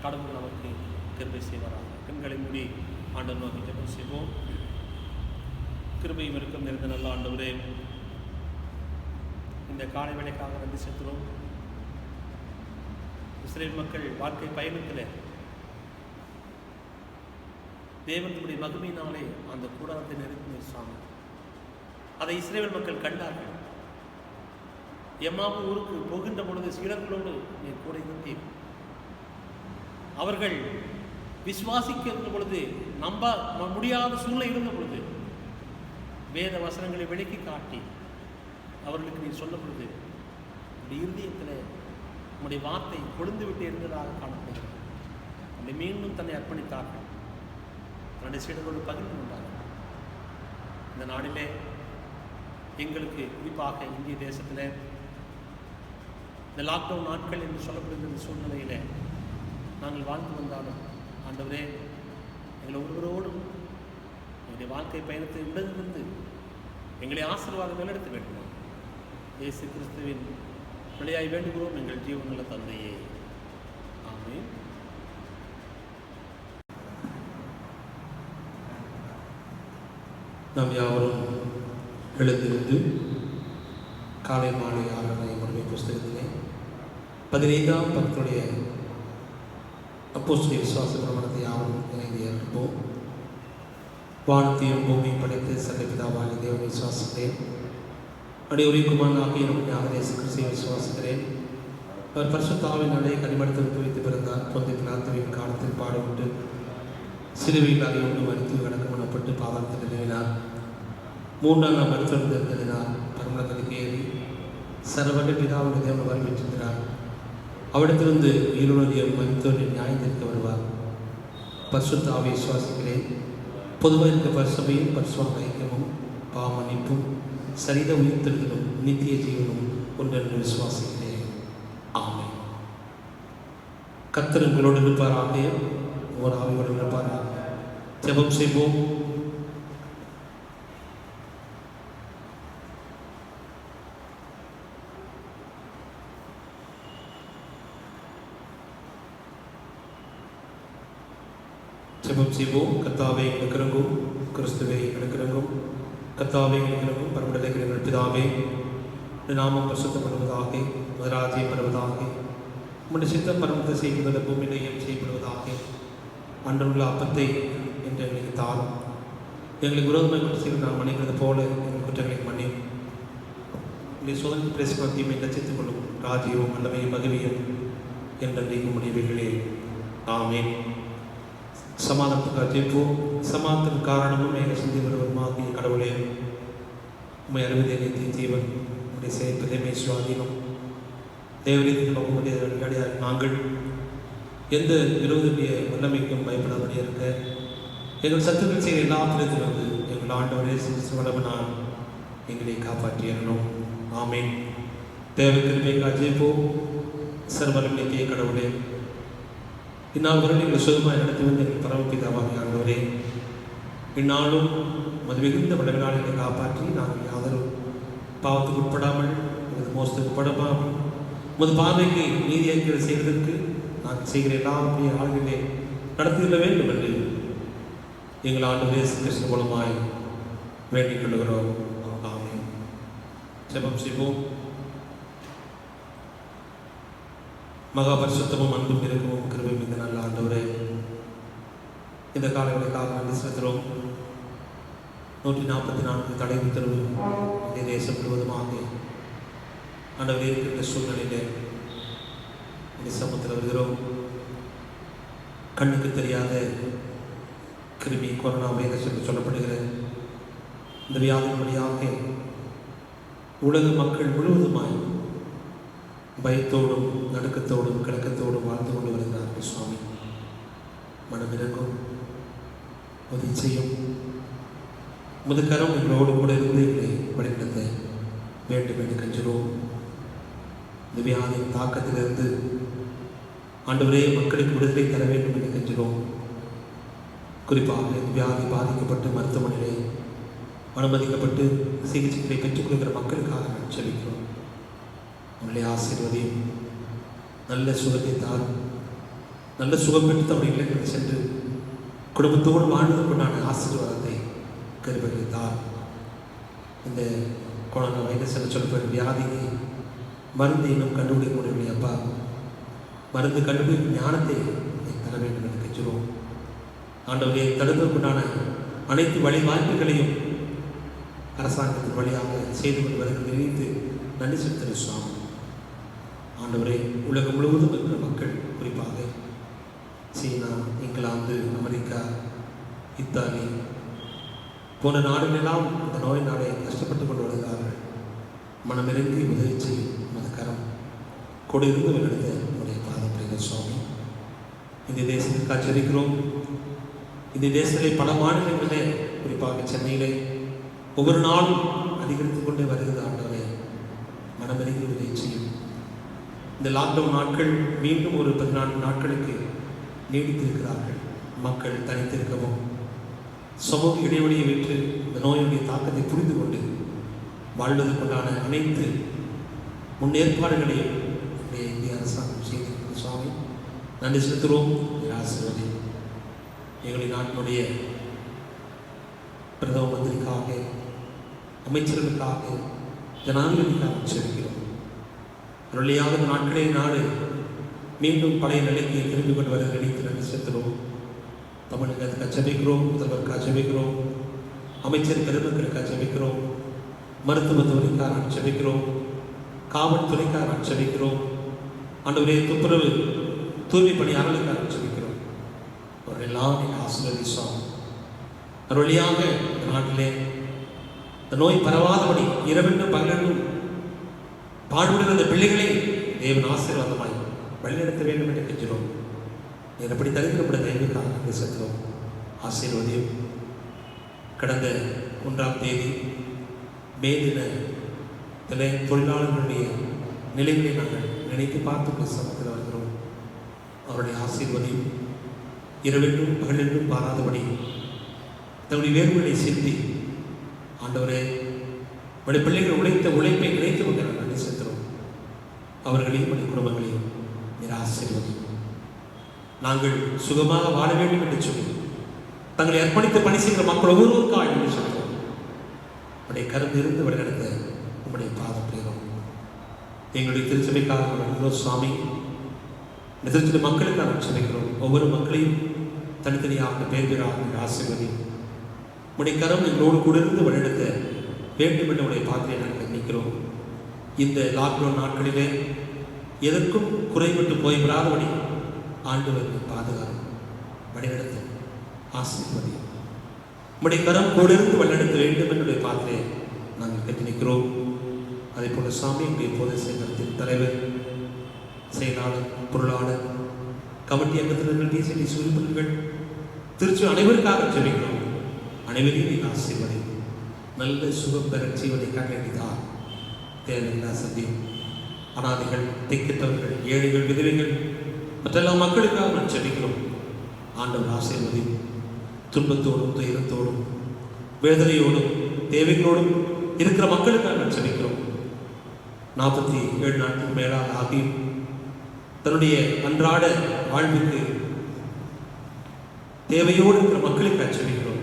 கடவுள் நமக்கு கிருபை செய்வாராக. கண்களை மூடி ஆண்டவர் நோக்கி ஜெபம் செய்வோம். கிருபையும் இருக்கும் நிறைந்த நல்ல ஆண்டவரே, இந்த காலை வேளைக்காக நன்றி செலுத்துகிறோம். இஸ்ரேல் மக்கள் வாழ்க்கை பயணத்தில் தேவனுடைய மகிமையினாலே அந்த கூடாரத்தை நிறுத்தின சாமி, அதை இஸ்ரேல் மக்கள் கண்டார்கள். எம்மாவு ஊருக்கு போகின்ற பொழுது சீடர்களோடு நீ கூட இருந்தீர். அவர்கள் விசுவாசிக்க இருந்த பொழுது, நம்ப முடியாத சூழ்நிலை இருந்த பொழுது வேத வசனங்களை விளக்கி காட்டி அவர்களுக்கு நீ சொல்ல பொழுது இருதயத்தில் நம்முடைய வார்த்தை கொழுந்து விட்டு இருந்ததாக காணப்படுகிறது. அப்படி மீண்டும் தன்னை அர்ப்பணித்தார்கள், தன்னுடைய சீடர்களோடு பகிர்ந்து கொண்டார்கள். இந்த நாளிலே எங்களுக்கு குறிப்பாக இந்திய தேசத்தில் இந்த லாக்டவுன் நாட்கள் என்று சொல்லப்படுகிற சூழ்நிலையில் நாங்கள் வாழ்ந்து வந்தாலும் எங்களை ஆசீர்வாதம் நிலைநிறுத்த வேண்டுமா இயேசு கிறிஸ்துவின் வழியாய் வேண்டுகிறோம் எங்கள் ஜீவனுள்ள தந்தையே. ஆமென். நாம் யாவரும் எழுந்திருந்து காலை மாலை 6 முறைமை புஸ்தகத்திலே 15ஆம் பக்கத்துடைய அப்போஸ்தலர் விசுவாச பிரமாணத்தை யாவரும் இணைந்து ஏற்போம். வானத்தையும் பூமியை படைத்து சகலபிதாவாகிய தேவனை விசுவாசிக்கிறேன். அடியுரை குமாரனாகிய நம்முடைய இயேசு கிறிஸ்துவை விசுவாசிக்கிறேன். அவர் பரிசுத்த ஆவியினாலே கனிமரத்தில் உட்பவித்து பிறந்தார். பொந்தை பிலாத்துவின் காலத்தில் பாடுபட்டு சிலுவையில் அதை ஒன்று மறித்து அடக்கம் பண்ணப்பட்டு பாதாளத்தில் நிறுவினார். 3ஆம் நாள் மருத்துவத்தினார் பரமலத்துக்கு ஏறி சர்வவல்ல பிதாவுடைய தேவனை வரவேற்றிருக்கிறார். அவ்விடத்திலிருந்து உயிருடைய மருத்துவரின் நியாயத்திற்கு வருவார். பரிசுத்த ஆவியை விசுவாசிக்கிறேன். பொதுவாக இருக்க பரிசபையும் பரிசுத்த ஐக்கியமும் பாவமன்னிப்பும் சரீர உயிர்த்தெழுதலும் நித்திய ஜீவனும் ஒன்றென்று விசுவாசிக்கிறேன். ஆமென். கர்த்தர் உங்களோடு இருப்பாராக, ஒரு ஆவியோடு இருப்பாராக. ஜெபம் செய்வோம். ஜெபம் செய்வோம். கர்த்தாவே எங்களுக்கு இரங்கும், கிறிஸ்துவே எங்களுக்கு இரங்கும், கர்த்தாவே எங்களுக்கு இரங்கும், பரமண்டலத்தில் எங்கள் பிதாவே, உம்முடைய நாமம் பரிசுத்தப்படுவதாக, உமது ராஜ்யம் வருவதாக, உம்முடைய சித்தம் பரமத்தை செய்வதில் பூமியிலேயும் செய்யப்படுவதாக. அன்றுள்ள அப்பத்தை என்று எங்களுக்கு தாரும். எங்களுக்கு விரோதமாக குற்றம் செய்து நாம் மன்னிக்கிறது போல எங்கள் குற்றங்களை மன்னியும். உங்களுடைய சோதனை பிரசனத்தையும் ரசித்துக் கொள்ளும். ராஜ்யமும் வல்லமையும் மகிமையும் என்றென்றைக்கும் முடிவுகளே. ஆமென். சமாதானத்துக்காக ஜெபிப்போம். சமாதானத்தின் காரணமும் மேக சிந்தி வருவதுமாகிய கடவுளே, உண்மை அறிவதே நித்திய ஜீவன், உடைய செயற்பதமே சுவாதீனம். தேவரீதியில் உங்களுடைய விளையாடியார் நாங்கள் எந்த விரோதனுடைய வல்லமைக்கும் பயப்படாமல் இருக்க எங்கள் சத்துக்கள் செய்கிற எல்லா பிறத்திலிருந்து எங்கள் ஆண்டவரே சிவனவனால் எங்களை காப்பாற்றியறணும். ஆமென். தேவக்கிருமைக்காக ஜெபிப்போம். சர்வலம் நித்திய கடவுளே, இந்நாள் வரை நீங்கள் சுகமாக நடத்தி வந்து எங்கள் பரமபிதாவாகிய ஆண்டவரே, இந்நாளும் மது மிகுந்த வளர்நாள் என்னை காப்பாற்றி நாங்கள் யாதரும் பாவத்துக்கு உட்படாமல் எனது மோசத்துக்கு உட்படாமல் உமது பார்வைக்கு நீதியாக செய்வதற்கு நான் செய்கிற எல்லா ஆளுகளே நடத்திவிட வேண்டும் என்று எங்கள் ஆண்டவரே இயேசு கிறிஸ்து மூலமாய் வேண்டிக் கொள்கிறோம். ஆமென். ஜெபம் செய்வோம். மகா பரிசுத்தமும் அன்பும் இருக்கவும் கிருபை மிக நல்ல ஆண்டவரே, இந்த காலங்களுக்காக நன்றி செலுத்துகிறோம். 144 தடை உத்தரவு இந்த தேசம் முழுவதுமாக ஆண்டவரே இருக்கின்ற சூழ்நிலையிலே இந்த சமூகத்தில் வருகிறோம். கண்ணுக்கு தெரியாத கிருமி கொரோனா வைரஸ் என்று சொல்லப்படுகிற இந்த வியாதியின் வழியாக உலக மக்கள் முழுவதுமாய் பயத்தோடும் நடுக்கத்தோடும் கலக்கத்தோடும் வாழ்ந்து கொண்டு வருகிறார்கள். சுவாமி, மனமிறங்கும், உதவி செய்யும். முதுக்கரம் எங்களோடு கூட இருந்து எங்களை வழிநடத்த வேண்டும் என்று கெஞ்சுகிறோம். இந்த வியாதியின் தாக்கத்திலிருந்து ஆண்டவரே மக்களுக்கு விடுதலை தர வேண்டும் என்று கெஞ்சுகிறோம். குறிப்பாக வியாதி பாதிக்கப்பட்டு மருத்துவமனையிலே அனுமதிக்கப்பட்டு சிகிச்சைகளை பெற்றுக் கொடுக்கிற மக்களுக்காக நான் செபிக்கிறோம். உங்களுடைய ஆசீர்வதியும் நல்ல சுகத்தை தாரும். நல்ல சுகம் பெற்று தம்முடைய இல்லங்களுக்கு சென்று குடும்பத்தோடு வாழ்வதற்குண்டான ஆசீர்வாதத்தை கருவறை தார். இந்த கொரோனா வைரஸ் என்று சொல்லப்படும் வியாதிக்கு மருந்து இன்னும் கண்டுபிடிக்க முடியவில்லை. அப்பா, மருந்து கண்டுபிடிக்கும் ஞானத்தை தர வேண்டும் என்று கெஞ்சுகிறோம். ஆண்டவரை தடுப்பதற்குண்டான அனைத்து வழி வாய்ப்புகளையும் அரசாங்கத்தின் வழியாக செய்து கொள்வதற்கு நினைத்து நன்றி செலுத்துகிற சுவாமி. ஆண்டவரே, உலகம் முழுவதும் இருக்கிற மக்கள், குறிப்பாக சீனா, இங்கிலாந்து, அமெரிக்கா, இத்தாலி போன்ற நாடுகளெல்லாம் இந்த நோயினாலே கஷ்டப்பட்டு கொண்டு வருகிறார்கள். மனமிறங்கி உதவி செய்யும் மதக்கரம் கொடியிருந்து வெளியிட உடைய பாதப்படுகிற சுவாமி. இந்த தேசத்திற்கு ஆச்சரிக்கிறோம். இந்த தேசத்திலே பல மாநிலங்களிலே, குறிப்பாக சென்னையிலே ஒவ்வொரு நாளும் அதிகரித்து கொண்டே வருகிறது. ஆண்டவரே, மனமிறங்கி உதவி செய்யும். இந்த லாக்டவுன் நாட்கள் மீண்டும் ஒரு 14 நாட்களுக்கு நீடித்திருக்கிறார்கள். மக்கள் தனித்திருக்கவும் சமூக இடைவெளியை விட்டு இந்த நோயுடைய தாக்கத்தை புரிந்து கொண்டு வாழ்வதற்குண்டான அனைத்து முன்னேற்பாடுகளையும் இந்திய அரசாங்கம் செய்திருக்கிற சுவாமி நன்றி செலுத்துகிறோம். ஆசீர்வதி எங்களின் நாட்டினுடைய பிரதம மந்திரிக்காக, அமைச்சர்களுக்காக, ஜனாதிபதிக்காக செலுக்கிறோம். அருளியாக நாட்களே நாடு மீண்டும் பழைய நிலைக்கு திரும்பிக் கொண்டு வர நினைத்து நன்றி செலுத்துகிறோம். தமிழகத்துக்கு ஜெபிக்கிறோம், முதல்வருக்காக ஜெபிக்கிறோம், அமைச்சர் பெருமக்களுக்காக ஜெபிக்கிறோம், மருத்துவத்துறைக்காக ஜெபிக்கிறோம், காவல்துறைக்காக ஜெபிக்கிறோம், ஆண்டவரே துப்புரவு தூய்மை பணியாளர்களுக்காக ஜெபிக்கிறோம். அவர்கள் எல்லாம் ஆசீர்வதிச்சோம். அருளியாக இந்த நாட்டிலே இந்த நோய் பரவாதபடி இரவென்றும் பகலென்றும் பாடுபடுகிற அந்த பிள்ளைகளை தேவன் ஆசீர்வாதமாய் வழிநடத்த வேண்டும் என்று கெஞ்சிறோம். எப்படி தகுதிக்கப்பட தெய்வீகாக செலுத்துகிறோம். ஆசீர்வதியும் கடந்த 1ஆம் தேதி மே தின தொழிலாளர்களுடைய நிலைகளை நாங்கள் நினைத்து பார்த்து சமத்தில் வருகிறோம். அவருடைய ஆசீர்வதியும் இரவென்றும் பகலென்றும் பாராதபடி தன்னுடைய வேர்களை சிந்தி ஆண்டவரே நம்முடைய பிள்ளைகள் உழைத்த உழைப்பை நினைத்து கொண்டு நன்றி செலுத்துகிறோம். அவர்களையும் நம்முடைய குடும்பங்களையும் நீர் ஆசீர்வதியும். நாங்கள் சுகமாக வாழ வேண்டும் என்று சொல்லி தங்களை அர்ப்பணித்து பணி செய்கிற மக்கள் ஒவ்வொருவருக்காக என்று சொல்கிறோம். நம்முடைய கருத்து இருந்து வழிநடத்த நம்முடைய பாதம் பெறுகிறோம். எங்களுடைய திருச்சபைக்காக சுவாமி இந்த திருச்சபை மக்களுக்காக சமைக்கிறோம். ஒவ்வொரு மக்களையும் தனித்தனியாக பேர்களாக ஆசீர்வதியும். உடைய கரம் எங்களோடு கூட இருந்து வழிநடத்த வேண்டும் என்று உடைய பாத்திரை நாங்கள் நிற்கிறோம். இந்த லாக்டவுன் நாட்களிலே எதற்கும் குறைபட்டு போய்விடாதபடி ஆண்டவர் பாதுகாப்பு வழிநடத்தும் ஆசீர்வதியும். உடைய கரம் கூட இருந்து வழிநடத்த வேண்டும் என்னுடைய பாத்திரை நாங்கள் கட்டி நிற்கிறோம். அதே போல சாமி எங்களுடைய பொது சேகரத்தின் தலைவர், செயலாளர், பொருளாளர், கமிட்டி அங்கத்தினர்கள், டிசிடி சுருப்பினர்கள், திருச்சி அனைவருக்காக ஜெபிக்கிறோம். அனைவரையும் ஆசீர்வதி நல்ல சுகம் பெற ஜீவனை கண்டறிந்தார். தேவையில்லா சந்தியும் அனாதைகள், திக்கற்றவர்கள், ஏழைகள், விதவைகள் மற்றெல்லாம் மக்களுக்காக நான் ஜெபிக்கிறோம். ஆண்டவர் ஆசீர்வதி துன்பத்தோடும் துயரத்தோடும் வேதனையோடும் தேவைகளோடும் இருக்கிற மக்களுக்காக நான் ஜெபிக்கிறோம். 47 நாட்களுக்கு மேலாக ஆகியும் தன்னுடைய அன்றாட வாழ்வுக்கு தேவையோடு இருக்கிற மக்களுக்கு ஜெபிக்கிறோம்.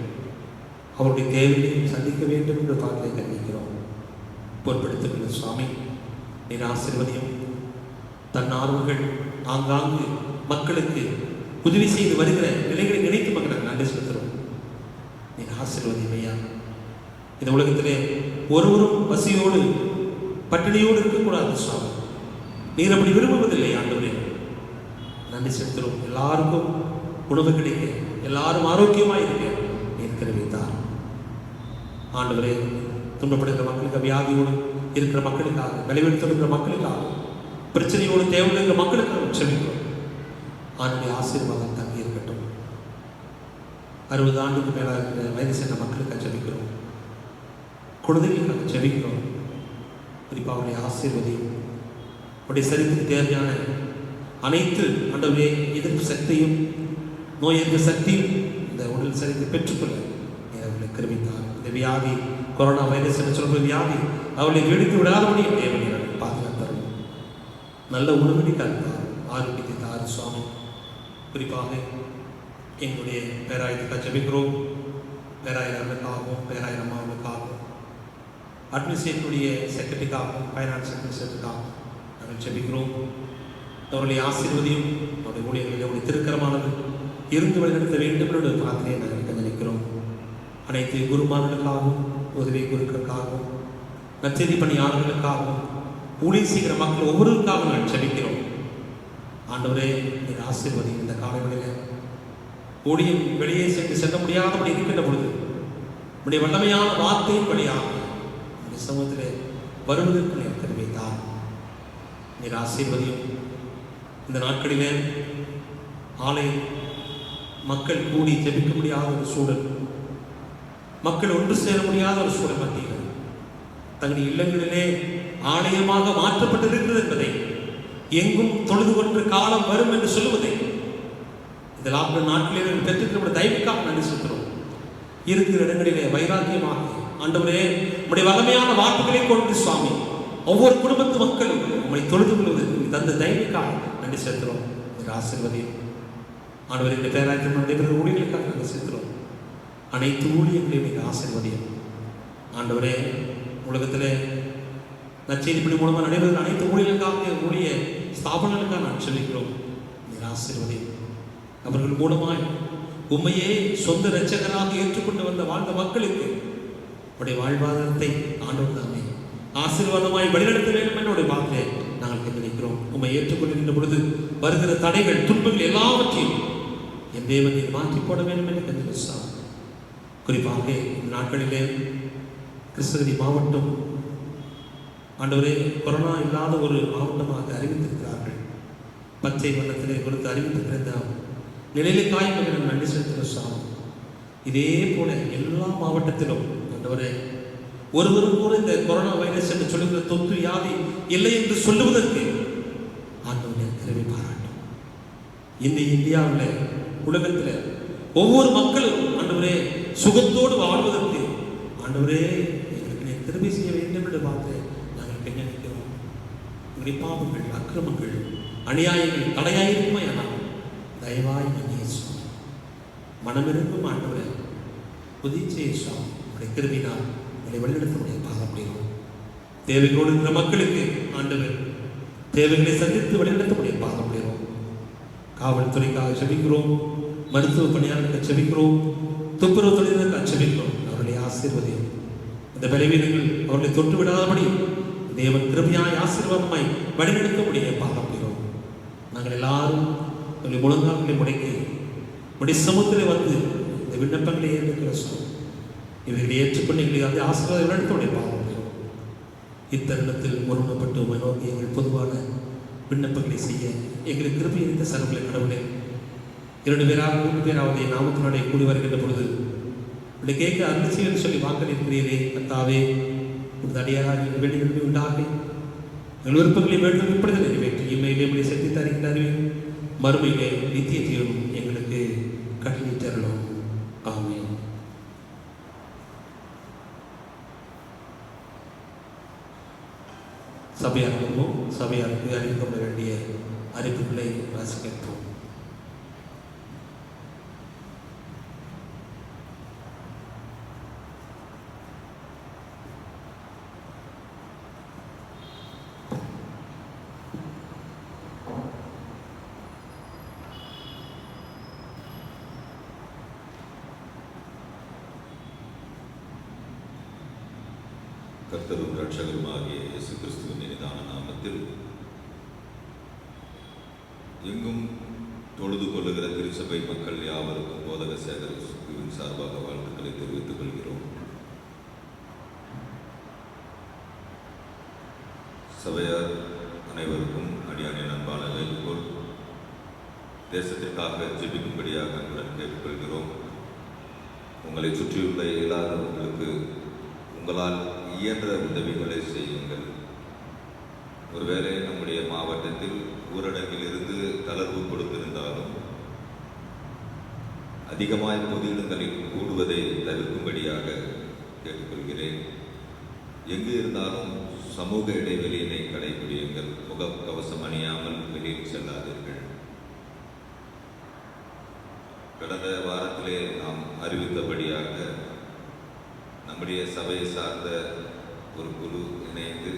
அவருடைய தேவையை சந்திக்க வேண்டும் என்று தாக்கலை கண்டிக்கிறோம். பொறுப்படுத்துகிற சுவாமி நீர் ஆசீர்வதியும். தன்னார்வர்கள் ஆங்காங்கு மக்களுக்கு உதவி செய்து வருகிற நிலைகளை நினைத்து மக்கள் நன்றி செலுத்துகிறோம். நீர் ஆசீர்வதியும் ஐயா. இந்த உலகத்திலே ஒருவரும் பசியோடு பட்டினியோடு இருக்கக்கூடாது சுவாமி. நீர் அப்படி விரும்புவதில்லை ஆண்டவரே. நன்றி செலுத்துகிறோம். எல்லாருக்கும் உணவு கிடைக்க, எல்லாரும் ஆரோக்கியமாக இருக்க நீர் தெரிவித்தார் ஆண்டவரே. துன்பப்படுகிற மக்களுக்கு, வியாதியோடு இருக்கிற மக்களுக்காக, விளைவெடுத்திருக்கிற மக்களுக்காக, பிரச்சனையோடு தேவைப்படுகிற மக்களுக்காக செபிக்கிறோம். ஆண்டுடைய ஆசீர்வாதம் தங்கி இருக்கட்டும். 60 ஆண்டுக்கு மேலாக இருக்கிற வயது சென்ற மக்களுக்காக ஜெபிக்கிறோம். குழந்தைகளுக்காக ஜெபிக்கிறோம். குறிப்பாக அவருடைய ஆசீர்வதியும் அவருடைய சரீரத்துக்கு தேவையான அனைத்து ஆண்டவரே எதிர்ப்பு சக்தியும் நோய் எதிர்ப்பு சக்தியும் இந்த உடல் சரீரத்தை பெற்றுக்கொள்ள அவர்களை கருவித்தார். இந்த வியாதி, கொரோனா வைரஸ் என்று சொல்கிற வியாதி அவர்களை வெடித்து விடாதபடி தேவையான பாதுகாத்தார். நல்ல உணவடி கருத்தார், ஆரோக்கியத்தை தார் சுவாமி. குறிப்பாக எங்களுடைய பேராயத்துக்காக ஜெபிக்கிறோம். பேராயர்களுக்காகவும் பேராயர் அம்மாவுக்காகவும் அட்மினிஸ்ட்ரேட்டினுடைய செக்ரட்டரிக்காகவும் ஃபைனான்ஸ் செக்ரட்டரிக்காகவும் நாங்கள் ஜெபிக்கிறோம். அவருடைய ஆசீர்வதியும் அவருடைய ஊழியர்களை அவருடைய திருக்கரமானது இருந்து வழிநடத்த வேண்டும் என்ற பிரார்த்தனையை நாங்கள் கண்டிக்கிறோம். அனைத்து குருமார்களுக்காகவும் உதவி குருக்களுக்காகவும் நற்செய்தி பணியாளர்களுக்காகவும் ஊழியர் செய்கிற மக்கள் ஒவ்வொருவருக்காகவும் நாங்கள் ஜெபிக்கிறோம். ஆண்டவரே நீர் ஆசீர்வதி. இந்த காலங்களில் ஊழியம் வெளியே செல்ல முடியாதபடி இருக்கின்ற பொழுது உடைய வல்லமையான வார்த்தையின் வழியாக உடைய சமூகத்திலே வருவதற்கு நீர் தெரிவித்தார். நீர் ஆசீர்வதியும். இந்த நாட்களிலே ஆலயம் மக்கள் கூடி ஜெபிக்க முடியாத ஒரு சூழல், மக்கள் ஒன்று சேர முடியாத ஒரு சூழல் மத்தியில் தங்களுடைய இல்லங்களிலே ஆலயமாக மாற்றப்பட்டிருக்கிறது என்பதை, எங்கும் தொழுது கொண்டு காலம் வரும் என்று சொல்லுவதை இந்த லாக்டவுன் நாட்களிலே பெற்றிருக்கிற தயவுக்காக நன்றி செலுத்துகிறோம். இருக்கிற இடங்களிலே வைராக்கியமாக ஆண்டவரே உடைய வல்லமையான வார்த்தைகளை கொண்டு சுவாமி ஒவ்வொரு குடும்பத்து மக்களும் உங்களை தொழுது கொள்வதற்கு தந்த தைரியக்காக நன்றி செலுத்துகிறோம். ஆசீர்வதியும் ஆண்டவர் இந்த பேராயத்தில் நடைபெறுகிற ஊழியர்களுக்காக நாங்கள் செலுத்துகிறோம். அனைத்து ஊழியர்களையும் ஆசீர்வதியும் ஆண்டவரே. உலகத்தில் நற்செய்திப்படி மூலமாக நடைபெறுகிற அனைத்து ஊழியர்களுக்காக ஊழிய ஸ்தாபனங்களுக்காக நான் சொல்லிக்கிறோம். ஆசீர்வதியும் அவர்கள் மூலமாய் உண்மையே சொந்த இரட்சகராக ஏற்றுக்கொண்டு வந்த வாழ்ந்த மக்களுக்கு உடைய வாழ்வாதாரத்தை ஆண்டவர் தாமே ஆசீர்வாதமாய் வழிநடத்த வேண்டும் என்னுடைய வார்த்தையை நாங்கள் நினைக்கிறோம். உண்மை ஏற்றுக்கொள்கின்ற பொழுது வருகிற தடைகள் துன்பங்கள் எல்லாவற்றையும் என் தேவனை மாற்றி போட வேண்டும் என்று கண்டிப்பாக. குறிப்பாக இந்த நாட்களிலே கிருஷ்ணகிரி மாவட்டம் ஆண்டவரே கொரோனா இல்லாத ஒரு மாவட்டமாக அறிவித்திருக்கிறார்கள். பச்சை வண்ணத்திலே கொடுத்து அறிவித்திருக்கிற நிலையில காய்மகள் நன்றி செலுத்துகிற சாமம். இதே போல எல்லா மாவட்டத்திலும் ஆண்டவரே ஒருவரும் கூட இந்த கொரோனா வைரஸ் என்று சொல்லுகிற தொற்று வியாதி இல்லை என்று சொல்லுவதற்கு ஆண்டவரே திறமை பாராட்டும். இந்த இந்தியாவில் உலகத்தில் ஒவ்வொரு மக்களும் ஆண்டவரே சுகத்தோடு வாழ்வதற்கு ஆண்டவரே எங்களுக்கு திறமை செய்ய வேண்டும் என்று பார்த்து நாங்கள் பின்னணிக்கிறோம். எங்களுடைய பாவங்கள் அக்கிரமங்கள் அநியாயங்கள் தடையாயிருக்குமா எல்லாம் தயவாய் மனமிருக்கும் ஆண்டவரை புதிச்சேஷம் உடைய கிருபினால் உங்களை வழிநடத்தக்கூடிய பாதப்படுகிறோம். தேவைகளோடு இருக்கிற மக்களுக்கு ஆண்டவர் தேவைகளை சந்தித்து வழிநடத்தக்கூடிய பாதப்படுகிறோம். காவல்துறைக்காக செபிக்கிறோம், மருத்துவ பணியாளர்களுக்கு செபிக்கிறோம், துப்புரவு தொழிலாளர்களுக்கு செபிக்கிறோம். அவர்களை ஆசீர்வதியும் இந்த பலவீனங்கள் அவர்களை தொட்டு விடாதபடி தேவன் கிருபியாய் ஆசீர்வாதமாய் வழிநடத்தக்கூடிய பாதப்படுகிறோம். நாங்கள் எல்லாரும் உங்களை முழங்கால்களை முடக்கி உடைய சமூகத்தில் வந்து இந்த விண்ணப்பங்களை ஏற்றுக்கிற இவர்களை ஏற்றுக்கொண்டு எங்களை அந்த ஆசீர்வாதம் நடத்தவுடைய பாவம். இத்தருணத்தில் ஒருமைப்பட்டு நோக்கி எங்கள் பொதுவான விண்ணப்பங்களை செய்ய எங்களுக்கு கிருபை இருந்த சர்வங்களை கடவுளே 2 பேராக 3 பேராவது நாமத்தினுடைய கூடி வருகின்ற பொழுது இப்படி கேட்க அருள் செய்ய சொல்லி வாக்களிக்கிறீரே கர்த்தாவே, உங்கள் அடியாராக நீங்கள் வேண்டி விரும்பி உண்டாகி எங்கள் விருப்பங்களை வேண்டும் இப்படி நிறைவேற்றி இம்மையிலே இப்படி செலுத்தி தருகின்றாரே மறுமையிலே நித்திய ஜீவனும் எங்களுக்கு கட்டளை தரணும். ஆமென். சபையாருக்கு அறிவிக்கப்பட வேண்டிய அறிவிப்புகளை வாசிக்கப்போம். கர்த்தரும் இரட்சகருமாகிய இயேசு கிறிஸ்துவின் இனிதான நாமத்தில் எங்கும் தொழுது கொள்ளுகிற திருச்சபை மக்கள் யாவருக்கும் போதக சேகரின் சார்பாக வாழ்த்துக்களை தெரிவித்துக் கொள்கிறோம். சபையார் அனைவருக்கும் அடியானின் அன்பான வேண்டுகோள், தேசத்திற்காக ஜெபிக்கும்படியாக அன்புடன் கேட்டுக்கொள்கிறோம். உங்களை சுற்றியுள்ள இயலாதவர்களுக்கு உங்களால் இயன்ற உதவிகளை செய்யுங்கள். ஒருவேளை நம்முடைய மாவட்டத்தில் ஊரடங்கில் இருந்து தளர்வு கொடுத்திருந்தாலும் அதிகமாய் பொது இடங்களில் கூடுவதை தவிர்க்கும்படியாக கேட்டுக்கொள்கிறேன். எங்கு இருந்தாலும் சமூக இடைவெளியினை கடைபிடியுங்கள். முகக்கவசம் அணியாமல் வெளியில் செல்லாதீர்கள். கடந்த வாரத்திலே நாம் அறிவித்தபடியாக நம்முடைய சபையை சார்ந்த ஒரு குழு இணைந்து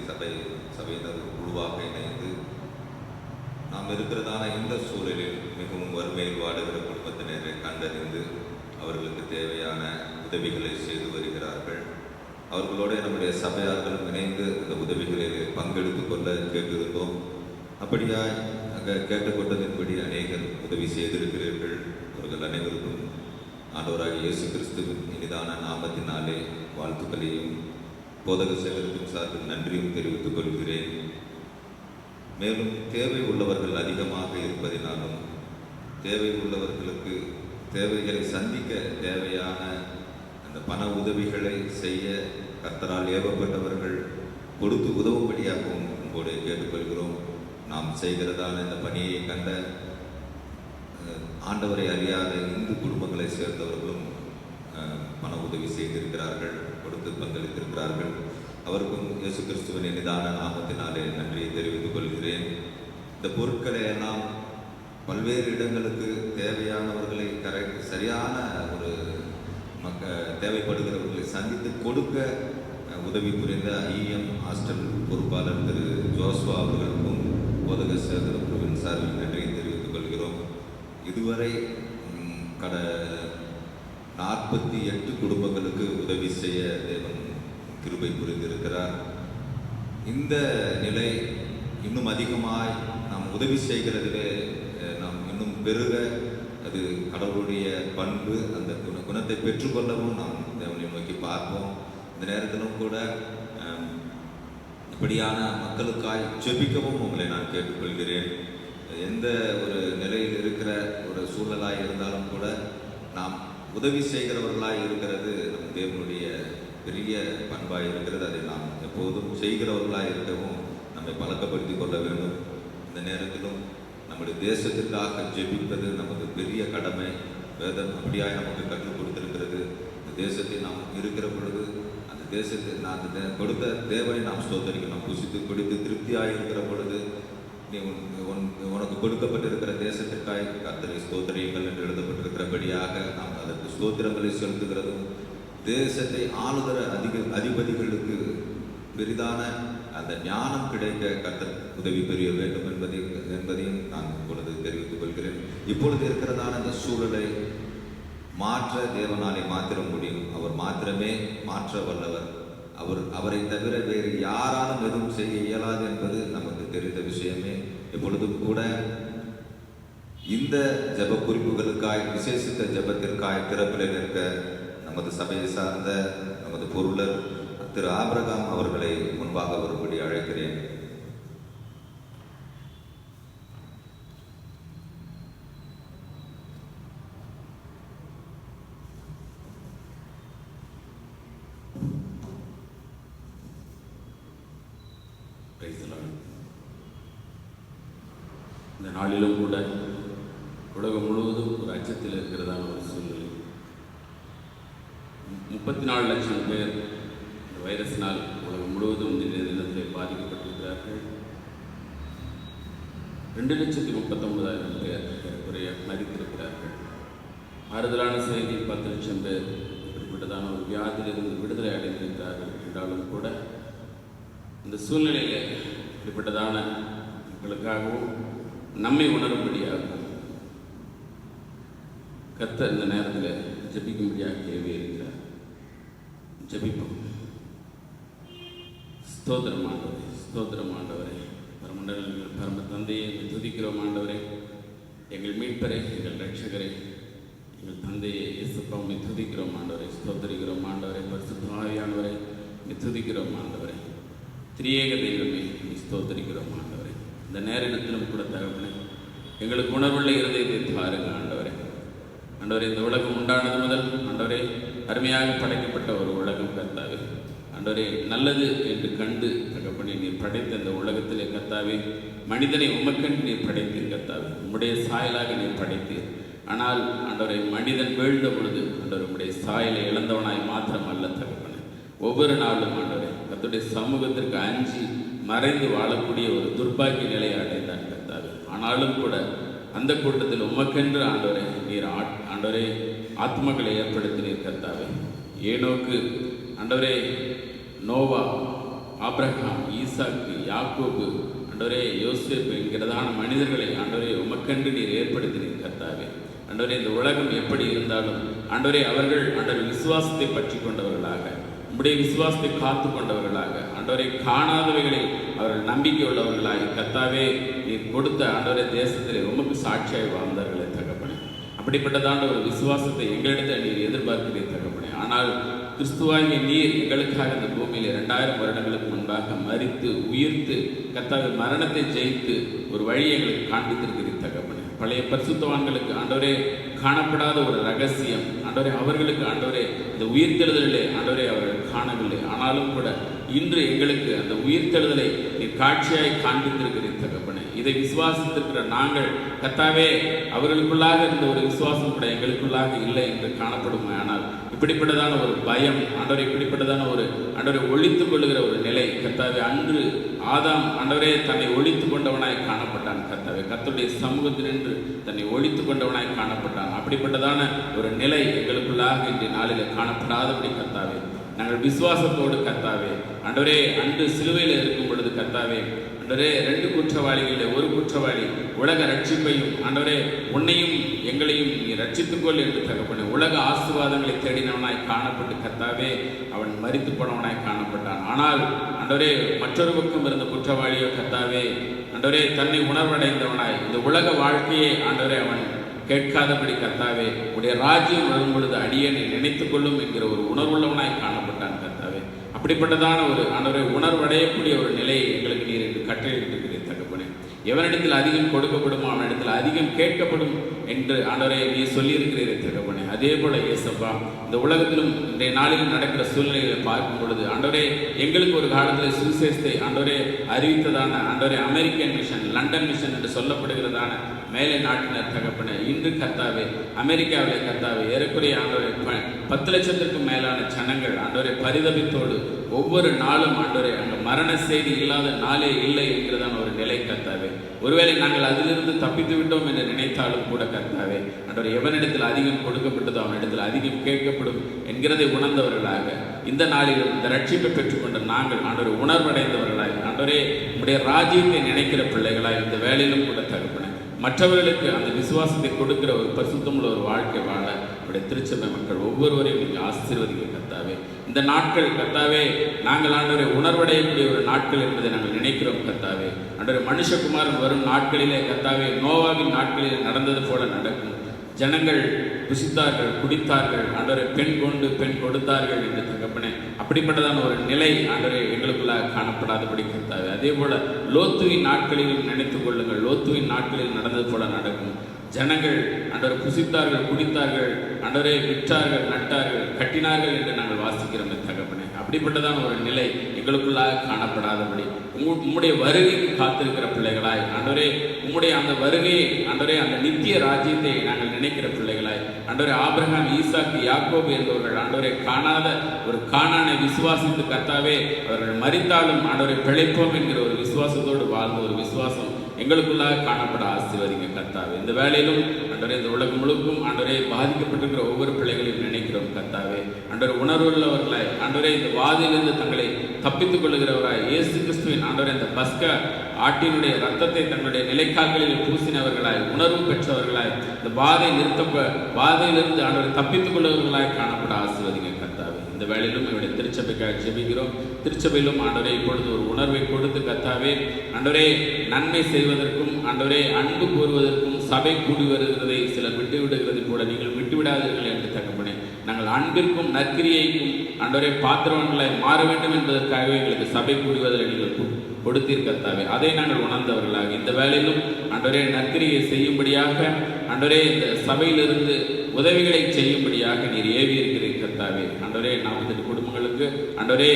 சபையினர் ஒரு குழுவாக இணைந்து நாம் இருக்கிறதான இந்த சூழலில் மிகவும் வறுமையில் வாடுகிற குடும்பத்தினரை கண்டறிந்து அவர்களுக்கு தேவையான உதவிகளை செய்து வருகிறார்கள். அவர்களோடு நம்முடைய சபையார்களும் இணைந்து இந்த உதவிகளில் பங்கெடுத்து கொள்ள கேட்டிருந்தோம். அப்படியாய் அங்கே கேட்டுக்கொண்டதின்படி அநேகர் உதவி செய்திருக்கிறீர்கள். அவர்கள் அனைவருக்கும் ஆண்டவராகிய இயேசு கிறிஸ்துவின் இனிதான நாமத்தினாலே வாழ்த்துக்களையும் போதக சேகரிப்பின் சார்பில் நன்றியும் தெரிவித்துக் கொள்கிறேன். மேலும் தேவை உள்ளவர்கள் அதிகமாக இருப்பதினாலும் தேவை உள்ளவர்களுக்கு தேவைகளை சந்திக்க தேவையான அந்த பண உதவிகளை செய்ய கர்த்தரால் ஏவப்பட்டவர்கள் கொடுத்து உதவும்படியாகவும் உங்களோடு கேட்டுக்கொள்கிறோம். நாம் செய்கிறதான இந்த பணியை கண்ட ஆண்டவரை அறியாத இந்து குடும்பங்களை சேர்ந்தவர்களும் பண உதவி செய்திருக்கிறார்கள். கொடுத்த கொடுத்து பங்களித்திருக்கிறார்கள். அவருக்கும் இயேசு கிறிஸ்துவின் இனிதான நாமத்தினாலே நன்றியை தெரிவித்துக் கொள்கிறேன். இந்த பொருட்களை எல்லாம் பல்வேறு இடங்களுக்கு தேவையானவர்களை சரியான ஒரு தேவைப்படுகிறவர்களை சந்தித்து கொடுக்க உதவி புரிந்த IEM ஹாஸ்டல் பொறுப்பாளர் திரு ஜோஸ்வா அவர்களுக்கும் போதக சேகர் குழுவின் சார்பில் நன்றியை தெரிவித்துக் கொள்கிறோம். இதுவரை 48 குடும்பங்களுக்கு உதவி செய்ய தேவன் கிருபை புரிந்திருக்கிறார். இந்த நிலை இன்னும் அதிகமாய் நாம் உதவி செய்கிறதிலே நாம் இன்னும் பெருக, அது கடவுளுடைய பண்பு. அந்த குணத்தை பெற்றுக்கொள்ளவும் நாம் தேவனை நோக்கி பார்ப்போம். இந்த நேரத்திலும் கூட இப்படியான மக்களுக்காய் ஜெபிக்கவும் உங்களை நான் கேட்டுக்கொள்கிறேன். எந்த ஒரு நிலையில் இருக்கிற ஒரு சூழலாய் இருந்தாலும் கூட நாம் உதவி செய்கிறவர்களாய் இருக்கிறது நம் தேவனுடைய பெரிய பண்பாய் இருக்கிறது. அதை நாம் எப்போதும் செய்கிறவர்களாய் இருக்கவும் நம்மை பழக்கப்படுத்தி கொள்ள வேண்டும். இந்த நேரத்திலும் நம்முடைய தேசத்திற்காக ஜெபிப்பது நமது பெரிய கடமை. வேதம் அப்படியாய் நமக்கு கற்றுக் கொடுத்திருக்கிறது. இந்த தேசத்தை நாம் இருக்கிற பொழுது அந்த தேசத்தை நான் கொடுத்த தேவனை நாம் ஸ்தோத்தரிக்கணும். புசித்து குடித்து திருப்தியாக இருக்கிற பொழுது நீ உனக்கு கொடுக்கப்பட்டிருக்கிற தேசத்திற்காய் கர்த்தரை ஸ்தோத்திரியுங்கள் என்று எழுதப்பட்டிருக்கிறபடியாக நாம் அதற்கு ஸ்தோத்திரங்களை செலுத்துகிறதும், தேசத்தை ஆளுகிற அதிபதிகளுக்கு பெரிதான அந்த ஞானம் கிடைக்க கர்த்தர் உதவி புரிய வேண்டும் என்பதையும் நான் இப்பொழுது தெரிவித்துக் கொள்கிறேன். இப்பொழுது இருக்கிறதான அந்த சூழலை மாற்ற தேவனாலே மாத்திரம் முடியும். அவர் மாத்திரமே மாற்ற வல்லவர். அவரை தவிர வேறு யாராலும் எதுவும் செய்ய இயலாது என்பது நமக்கு தெரிந்த விஷயமே. இப்பொழுதும் கூட இந்த ஜெப குறிப்புகளுக்காய், விசேஷித்த ஜெபத்திற்காய் திறப்பில் நிற்க நமது சபையை சார்ந்த நமது பொருளர் திரு ஆபிரகாம் அவர்களை முன்பாக வரும்படி அழைக்கிறேன். இந்த நாளிலும் கூட உலகம் முழுவதும் ஒரு அச்சத்தில் இருக்கிறதான ஒரு சூழ்நிலை. 34 லட்சம் பேர் இந்த வைரஸினால் உலகம் முழுவதும் இந்த தினத்தில் பாதிக்கப்பட்டிருக்கிறார்கள். 2,39,000 பேர் குறைய மரித்திருக்கிறார்கள். ஆறுதலான செய்தி 10 லட்சம் பேர் இப்படிப்பட்டதான ஒரு வியாதியிலிருந்து விடுதலை அடைந்திருக்கிறார்கள். என்றாலும் கூட இந்த சூழ்நிலையில் இப்படிப்பட்டதான மக்களுக்காகவும் நம்மை உணரும்படியாகவும் கர்த்தர் இந்த நேரத்தில் ஜெபிக்கும்படியாக தேவை இருக்கிறார். ஜெபிப்போம். ஸ்தோத்திரம் ஆண்டவரே, ஸ்தோத்திரம் ஆண்டவரே, பரமண்டலங்கள் பரம தந்தையை துதிக்கிறோம் ஆண்டவரே, எங்கள் மீட்பரை, எங்கள் ரட்சகரை, எங்கள் தந்தையை இயேசுப்பாவை துதிக்கிறோம் ஆண்டவரை, ஸ்தோத்தரிக்கிறோம் ஆண்டவரை, பரிசுத்த ஆவியானவரை துதிக்கிறோம் ஆண்டவரை, திரியேக தெய்வமே ஸ்தோத்தரிக்கிறோம் ஆண்டவரை. இந்த நேரத்திலும் கூட தகவலே எங்களுக்கு உணர்வுள்ள இருதயத்தை தாருங்க ஆண்டவரே. ஆண்டவரே, இந்த உலகம் உண்டானது முதல் ஆண்டவரே அருமையாக படைக்கப்பட்ட ஒரு உலகம் கர்த்தாவே. ஆண்டவரே, நல்லது என்று கண்டு தகப்பனே நீர் படைத்த இந்த உலகத்திலே கர்த்தாவே மனிதனை உமக்கென்று நீர் படைத்தீர் கர்த்தாவே, உம்முடைய சாயலாக நீர் படைத்தீர். ஆனால் ஆண்டவரை மனிதன் வீழ்ந்த பொழுது ஆண்டவர் உம்முடைய சாயலை இழந்தவனாய் மாத்திரம் அல்ல தகப்பனே, ஒவ்வொரு நாளும் ஆண்டவரே கர்த்தருடைய சமூகத்திற்கு அஞ்சி மறைந்து வாழக்கூடிய ஒரு துர்பாக்கிய நிலையை அடைந்தான் கர்த்தாவே. ஆனாலும் கூட அந்த கூட்டத்தில் உமக்கென்று ஆண்டவரே நீர் ஆண்டவரே ஆத்மக்களை ஏற்படுத்தினீர் கர்த்தாவே. ஏனோக்கு ஆண்டவரே, நோவா, ஆபிரகாம், ஈசாக்கு, யாக்கோபு, ஆண்டவரே யோசேப்பு என்கிறதான மனிதர்களை ஆண்டவரே உமக்கென்று நீர் ஏற்படுத்தினீர் கர்த்தாவே. ஆண்டவரே, இந்த உலகம் எப்படி இருந்தாலும் ஆண்டவரே அவர்கள் ஆண்டவரை விசுவாசத்தை பற்றி கொண்டவர்களாக, உம்முடைய விசுவாசத்தை காத்து கொண்டவர்களாக, ஆண்டவரை காணாதவைகளை அவர்கள் நம்பிக்கை உள்ளவர்களாக கர்த்தாவே நீர் கொடுத்த ஆண்டவரை தேசத்திலே உமக்கு சாட்சியாய் வாழ்ந்தார்களே தகப்பனே. அப்படிப்பட்டதான ஒரு விசுவாசத்தை எங்களிடத்தில் நீர் எதிர்பார்க்கிறீர் தகப்பனே. ஆனால் கிறிஸ்துவாகிய நீர் எங்களுக்காக இந்த பூமியில் 2000 வருடங்களுக்கு முன்பாக மரித்து உயிர்த்து கர்த்தாவே மரணத்தை ஜெயித்து ஒரு வழியை எங்களுக்கு காண்பித்திருக்கிறீர் தகப்பனே. பழைய பரிசுத்தவான்களுக்கு ஆண்டவரே காணப்படாத ஒரு ரகசியம் ஆண்டவரே, அவர்களுக்கு ஆண்டவரே இந்த உயிர்த்தெழுதலிலே ஆண்டவரே அவர்கள் காணவில்லை. ஆனாலும் கூட இன்று எங்களுக்கு அந்த உயிர்த்தெழுதலை நீர் காட்சியாய் காண்பித்திருக்கிறீர் தகப்பனே. இதை விசுவாசித்திருக்கிற நாங்கள் கர்த்தாவே அவர்களுக்குள்ளாக இருந்த ஒரு விசுவாசம் கூட எங்களுக்குள்ளாக இல்லை என்று காணப்படுமே. ஆனால் இப்படிப்பட்டதான ஒரு பயம் ஆண்டவரை, இப்படிப்பட்டதான ஒரு ஆண்டவரை ஒழித்துக் கொள்ளுகிற ஒரு நிலை கர்த்தாவே, அன்று ஆதாம் ஆண்டவரே தன்னை ஒழித்து கொண்டவனாய் காணப்பட்டான் கர்த்தாவே, கர்த்தருடைய சமூகத்தினின்று தன்னை ஒழித்து கொண்டவனாய் காணப்பட்டான். அப்படிப்பட்டதான ஒரு நிலை எங்களுக்குள்ளாக இன்றைய நாளில் காணப்படாதபடி கர்த்தாவே, நாங்கள் விசுவாசத்தோடு கர்த்தாவே ஆண்டவரே அன்று சிலுவையில் இருக்கும் பொழுது கர்த்தாவே ஆண்டவரே 2 குற்றவாளிகளில் ஒரு குற்றவாளி உலக ரட்சிப்பையும் ஆண்டவரே உன்னையும் எங்களையும் நீ ரட்சித்துக்கொள் என்று தகப்பனே உலக ஆசீர்வாதங்களை தேடினவனாய் காணப்பட்டு கர்த்தாவே அவன் மரித்து போனவனாய் காணப்பட்டான். ஆனால் ஆண்டவரே மற்றொரு பக்கம் இருந்த குற்றவாளியோ கர்த்தாவே ஆண்டவரே தன்னை உணர்வடைந்தவனாய் இந்த உலக வாழ்க்கையை ஆண்டவரே அவன் கேட்காதபடி கர்த்தாவே உடைய ராஜ்யம் வரும் பொழுது அடியனை நினைத்துக் கொள்ளும் என்கிற ஒரு உணர்வுள்ளவனாய் காணப்பட்டான் கர்த்தாவே. அப்படிப்பட்டதான ஒரு ஆண்டவரை உணர்வடையக்கூடிய ஒரு நிலையை எங்களுக்கு நீர் என்று கட்டளையிட்டிருக்கிறீர் தகப்பனே. எவனிடத்தில் அதிகம் கொடுக்கப்படுமோ அவனிடத்தில் அதிகம் கேட்கப்படும் என்று ஆண்டவரை நீ சொல்லியிருக்கிறீரே தகப்பனே. அதே போல இயேசப்பா இந்த உலகத்திலும் இன்றைய நாளிலும் நடக்கிற சூழ்நிலைகளை பார்க்கும் பொழுது ஆண்டவரே எங்களுக்கு ஒரு காலத்தில் சுவிசேஷத்தை ஆண்டவரே அறிவித்ததான ஆண்டவரே அமெரிக்கன் மிஷன், லண்டன் மிஷன் என்று சொல்லப்படுகிறதான மேலை நாட்டினர் தகப்பனே, இன்று கர்த்தாவே அமெரிக்காவில் கர்த்தாவே ஏறக்குறைய ஆண்டவரை 10 லட்சத்திற்கும் மேலான ஜனங்கள் ஆண்டவரை பரிதபித்தோடு ஒவ்வொரு நாளும் ஆண்டவரை அங்கே மரண செய்தி இல்லாத நாளே இல்லை என்கிறதான ஒரு நிலை கர்த்தாவே. ஒருவேளை நாங்கள் அதிலிருந்து தப்பித்து விட்டோம் என்று நினைத்தாலும் கூட கர்த்தாவே ஆண்டவரை எவனிடத்தில் அதிகம் கொடுக்கப்பட்டதோ அவனிடத்தில் அதிகம் கேட்கப்படும் என்கிறதை உணர்ந்தவர்களாக இந்த நாளிலும் இந்த ரட்சிப்பை பெற்றுக்கொண்ட நாங்கள் ஆண்டவரை உணர்வடைந்தவர்களாய் ஆண்டவரே உடைய ராஜ்யத்தை நினைக்கிற பிள்ளைகளாய் இந்த வேலையிலும் கூட தகப்பனே மற்றவர்களுக்கு அந்த விசுவாசத்தை கொடுக்கிற ஒரு பரிசுத்தமுள்ள ஒரு வாழ்க்கை வாழ உடைய திருச்சபை மக்கள் ஒவ்வொருவரையும் நீங்கள் ஆசீர்வதிக்க கர்த்தாவே. இந்த நாட்கள் கர்த்தாவே நாங்கள் ஆண்டவரை உணர்வடையக்கூடிய ஒரு நாட்கள் என்பதை நாங்கள் நினைக்கிறோம் கர்த்தாவே. ஆண்டவரை மனுஷகுமாரன் வரும் நாட்களிலே கர்த்தாவே நோவாவின் நாட்களிலே நடந்தது போல நடக்கும். ஜனங்கள் புசித்தார்கள், குடித்தார்கள், ஆண்டவரை பெண் கொண்டு பெண் கொடுத்தார்கள் என்று தகப்பனே. அப்படிப்பட்டதான ஒரு நிலை ஆண்டவரை எங்களுக்குள்ளாக காணப்படாதபடி கர்த்தாவே. அதே போல லோத்துவின் நாட்களிலும் நினைத்துக் கொள்ளுங்கள், லோத்துவின் நாட்களில் நடந்தது போல நடக்கும். ஜனங்கள் ஆண்டவர் புசித்தார்கள், குடித்தார்கள், ஆண்டவரை விற்றார்கள், நட்டார்கள், கட்டினார்கள் என்று நாங்கள் வாசிக்கிறோம் தகப்பனே. அப்படிப்பட்டதான ஒரு நிலை எங்களுக்குள்ளாக காணப்படாதபடி உம்முடைய வருகைக்கு காத்திருக்கிற பிள்ளைகளாய் ஆண்டவரே உம்முடைய அந்த வருகையை ஆண்டவரே அந்த நித்திய ராஜ்யத்தை நாங்கள் நினைக்கிற பிள்ளைகளாய் ஆண்டவரே ஆபிரகாம், ஈசாக்கு, யாக்கோபு என்பவர்கள் ஆண்டவரை காணாத ஒரு கானானை விசுவாசித்து கர்த்தாவே அவர்கள் மரித்தாலும் ஆண்டவரை பிழைப்போம் என்கிற ஒரு விசுவாசத்தோடு வாழ்ந்த ஒரு விசுவாசம் எங்களுக்குள்ளாக காணப்பட ஆசீர்வதிங்க கர்த்தாவே. இந்த வேளையிலும் ஆண்டவரே இந்த உலகம் முழுக்கும் ஆண்டவரே பாதிக்கப்பட்டிருக்கிற ஒவ்வொரு பிள்ளைகளையும் நினைக்கிறோம் கர்த்தாவே. ஆண்டவரை உணர்வுள்ளவர்களாய் ஆண்டவரே இந்த வாதிலிருந்து தங்களை தப்பித்துக் கொள்ளுகிறவராய் இயேசு கிறிஸ்துவின் ஆண்டவரை இந்த பஸ்கா ஆட்டினுடைய ரத்தத்தை தங்களுடைய நிலைக்கால்களில் பூசினவர்களாய் உணர்வு பெற்றவர்களாய் இந்த பாதையிலிருந்து ஆண்டவரை தப்பித்துக் கொள்ளுகிறவர்களாய் காணப்பட ஆசீர்வதிங்க கர்த்தாவே. இந்த வேளையிலும் என்னுடைய திருச்சபைக்காக ஜெபிக்கிறோம். திருச்சபையிலும் ஆண்டவரே இப்பொழுது ஒரு உணர்வை கொடுத்து கர்த்தாவே ஆண்டவரே நன்மை செய்வதற்கும் ஆண்டவரே அன்பு கூறுவதற்கும் சபை கூடி வருகிறதை சிலர் விட்டு விடுகிறது கூட நீங்கள் விட்டுவிடாதீர்கள் என்று தகப்பனே. நாங்கள் அன்பிற்கும் நற்கிரியைக்கும் ஆண்டவரே பாத்திரவன்களை மாற வேண்டும் என்பதற்காகவே எங்களுக்கு சபை கூடுவதில் நீங்கள் கொடுத்தீர் கர்த்தாவே. அதை நாங்கள் உணர்ந்தவர்களாக இந்த வேளையிலும் ஆண்டவரே நற்கிரியை செய்யும்படியாக ஆண்டவரே இந்த சபையிலிருந்து உதவிகளை செய்யும்படியாக நீர் ஏவி இருக்கிறீர் கர்த்தாவே. ஆண்டவரே 48 குடும்பங்களுக்கு ஆண்டவரே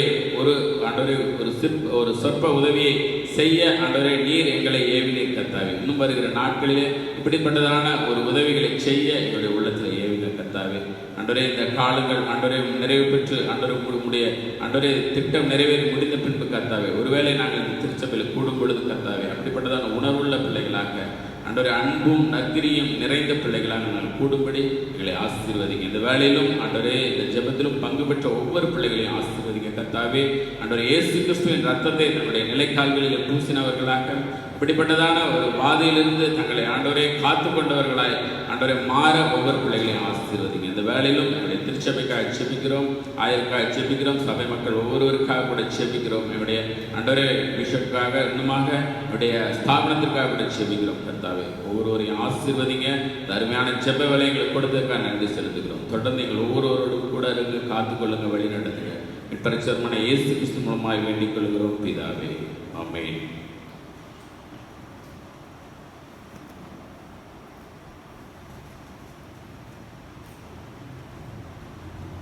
ஒரு சொற்ப உதவியை செய்ய ஆண்டவரே நீர் எங்களை ஏவினீர் கர்த்தாவே. இன்னும் வருகிற நாட்களிலே இப்படிப்பட்டதான ஒரு உதவிகளை செய்ய எங்களுடைய உள்ளத்தில் ஏவின கர்த்தாவே. ஆண்டவரே இந்த காலங்கள் ஆண்டவரே நிறைவு பெற்று ஆண்டவரை உங்களுடைய ஆண்டவரே திட்டம் நிறைவேறி முடிந்த பின்பு கர்த்தாவே ஒருவேளை நாங்கள் திருச்சபையில் கூடும் பொழுது கர்த்தாவே அப்படிப்பட்டதான உணர்வுள்ள பிள்ளைகளாக ஆண்டவரே அன்பும் நற்கிரியும் நிறைந்த பிள்ளைகளாக நாங்கள் கூடும்படி எங்களை ஆசீர்வதிங்க. இந்த வேளையிலும் ஆண்டவரே இந்த ஜெபத்திலும் பங்கு பெற்ற ஒவ்வொரு பிள்ளைகளையும் ஆசீர்வதிங்க கர்த்தாவே. ஆண்டவரே இயேசு கிறிஸ்துவின் ரத்தத்தை தன்னுடைய நிலைக்கால்களில் பூசினவர்களாக இப்படிப்பட்டதான ஒரு பாதையிலிருந்து தங்களை ஆண்டவரை காத்து கொண்டவர்களாய் ஆண்டவரை மாற ஒவ்வொரு பிள்ளைகளையும் ஆசீர்வதிங்க. இந்த வேளையிலும் என்னுடைய திருச்சபைக்காக செபிக்கிறோம், ஆயருக்காக செபிக்கிறோம், சபை மக்கள் ஒவ்வொருவருக்காக கூட செபிக்கிறோம். என்னுடைய ஆண்டவரே பிஷப்புக்காக இன்னுமாக என்னுடைய ஸ்தாபனத்திற்காக கூட செபிக்கிறோம் கர்த்தாவே. ஒவ்வொருவரையும் ஆசீர்வதிங்க. அருமையான ஜெப வேலைகளை கொடுத்ததுக்காக நன்றி செலுத்துகிறோம். தொடர்ந்து எங்கள் ஒவ்வொருவரோடும் கூட இருந்து காத்துக்கொள்ளுங்க, வழி நடத்துங்க. இப்பரிசர்மனை இயேசு கிறிஸ்து மூலமாய் வேண்டிக் கொள்கிறோம் பிதாவே, ஆமென்.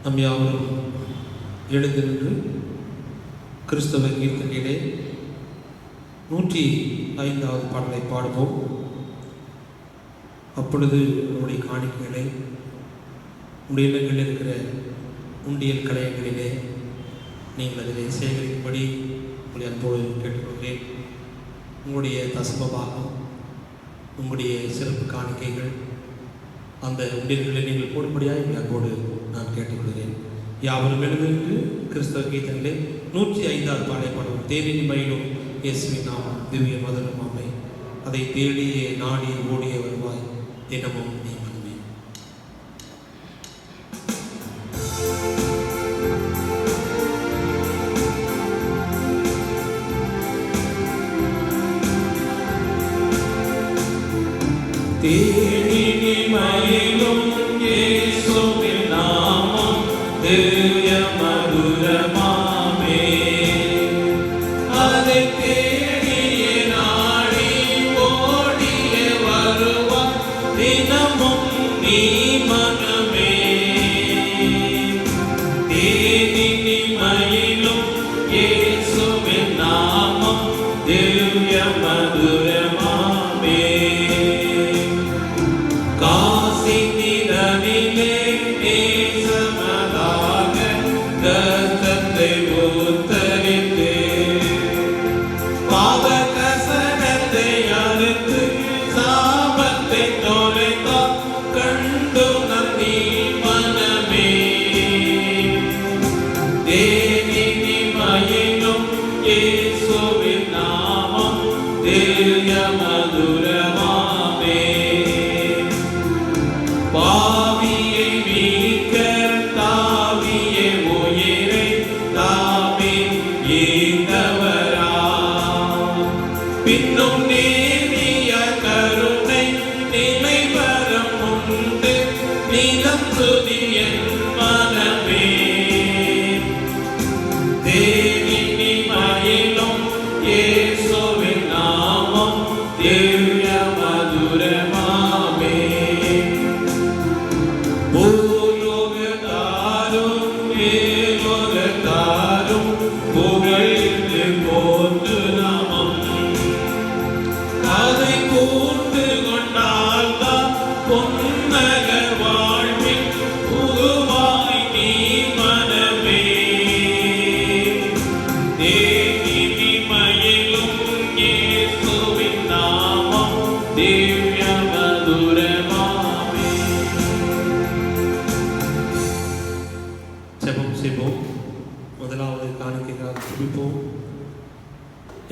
நம் யாவரும் எழுந்து நின்று கிறிஸ்தவ கீர்த்தனையிலே 105வது பாடலை பாடுவோம். அப்பொழுது நம்முடைய காணிக்கைகளை உடைய இல்லங்களில் இருக்கிற உண்டியல் கலையங்களிலே நீங்கள் அதிலே சேகரிக்கும்படி உங்களை அன்போடு கேட்டுக்கொள்கிறேன். உங்களுடைய தசம பாகம், உங்களுடைய சிறப்பு காணிக்கைகள் அந்த உண்டியல்களை நீங்கள் போடும்படியாக உங்களை அன்போடு நான் கேட்டுக்கொள்கிறேன். யாவரும் எழுதிருந்து கிறிஸ்தவ கீர்த்தனையிலே 105வது பாடலை பாடுவோம். தேனின் மயிலும் இயேசுவின் நாமம் திவ்ய மதுரம் அம்மை, அதை தேடியே நாடி ஓடியே வருவாய் தினமும் நீ மன்மே. தேனினி மயிலும் இயேசுவின் நாமம் திவ்ய மதுரமாமே, அதை தேடியே நாடி ஓடியே வருவாய் தினமும் நீ மனமே. தேனினி மயிலும் இயேசுவின் நாமம் திவ்ய மதுரமாமே. காசினிலே நேசமதாக கர்த்தத்தை உத்தரித்து பாவ கசனத்தை அறுத்து சாபத்தை தொலைத்தால் கண்டு நம்பி மனமே. தேனினி மயிலும் இயேசுவின் நாமம் திவ்ய மதுரமாமே. பாவியை மீட்க தாவியே உயிரை தாமே ஈந்தவரா, பின்னும் நேரிய கருணை நிலை வரம் உண்டு நிலம் துதியன் மனமே. தேனினி மயிலும் இயேசுவின் நாமம் திவ்ய மதுரமாமே. பூலோகத்தாரும் மேலோகத்தாரும் புகழ்ந்து போன்று நாமம், அதை கூர்ந்து கொண்டால்தான் பொன்னகர் வாழ்வில் புகுவாய் நீ மனமே. தேனினி மயிலும் இயேசுவின் நாமம் திவ்ய மதுரமாமே. ஜெபம் செய்வோம். முதலாவது காணிக்கைக்காக ஜெபிப்போம்.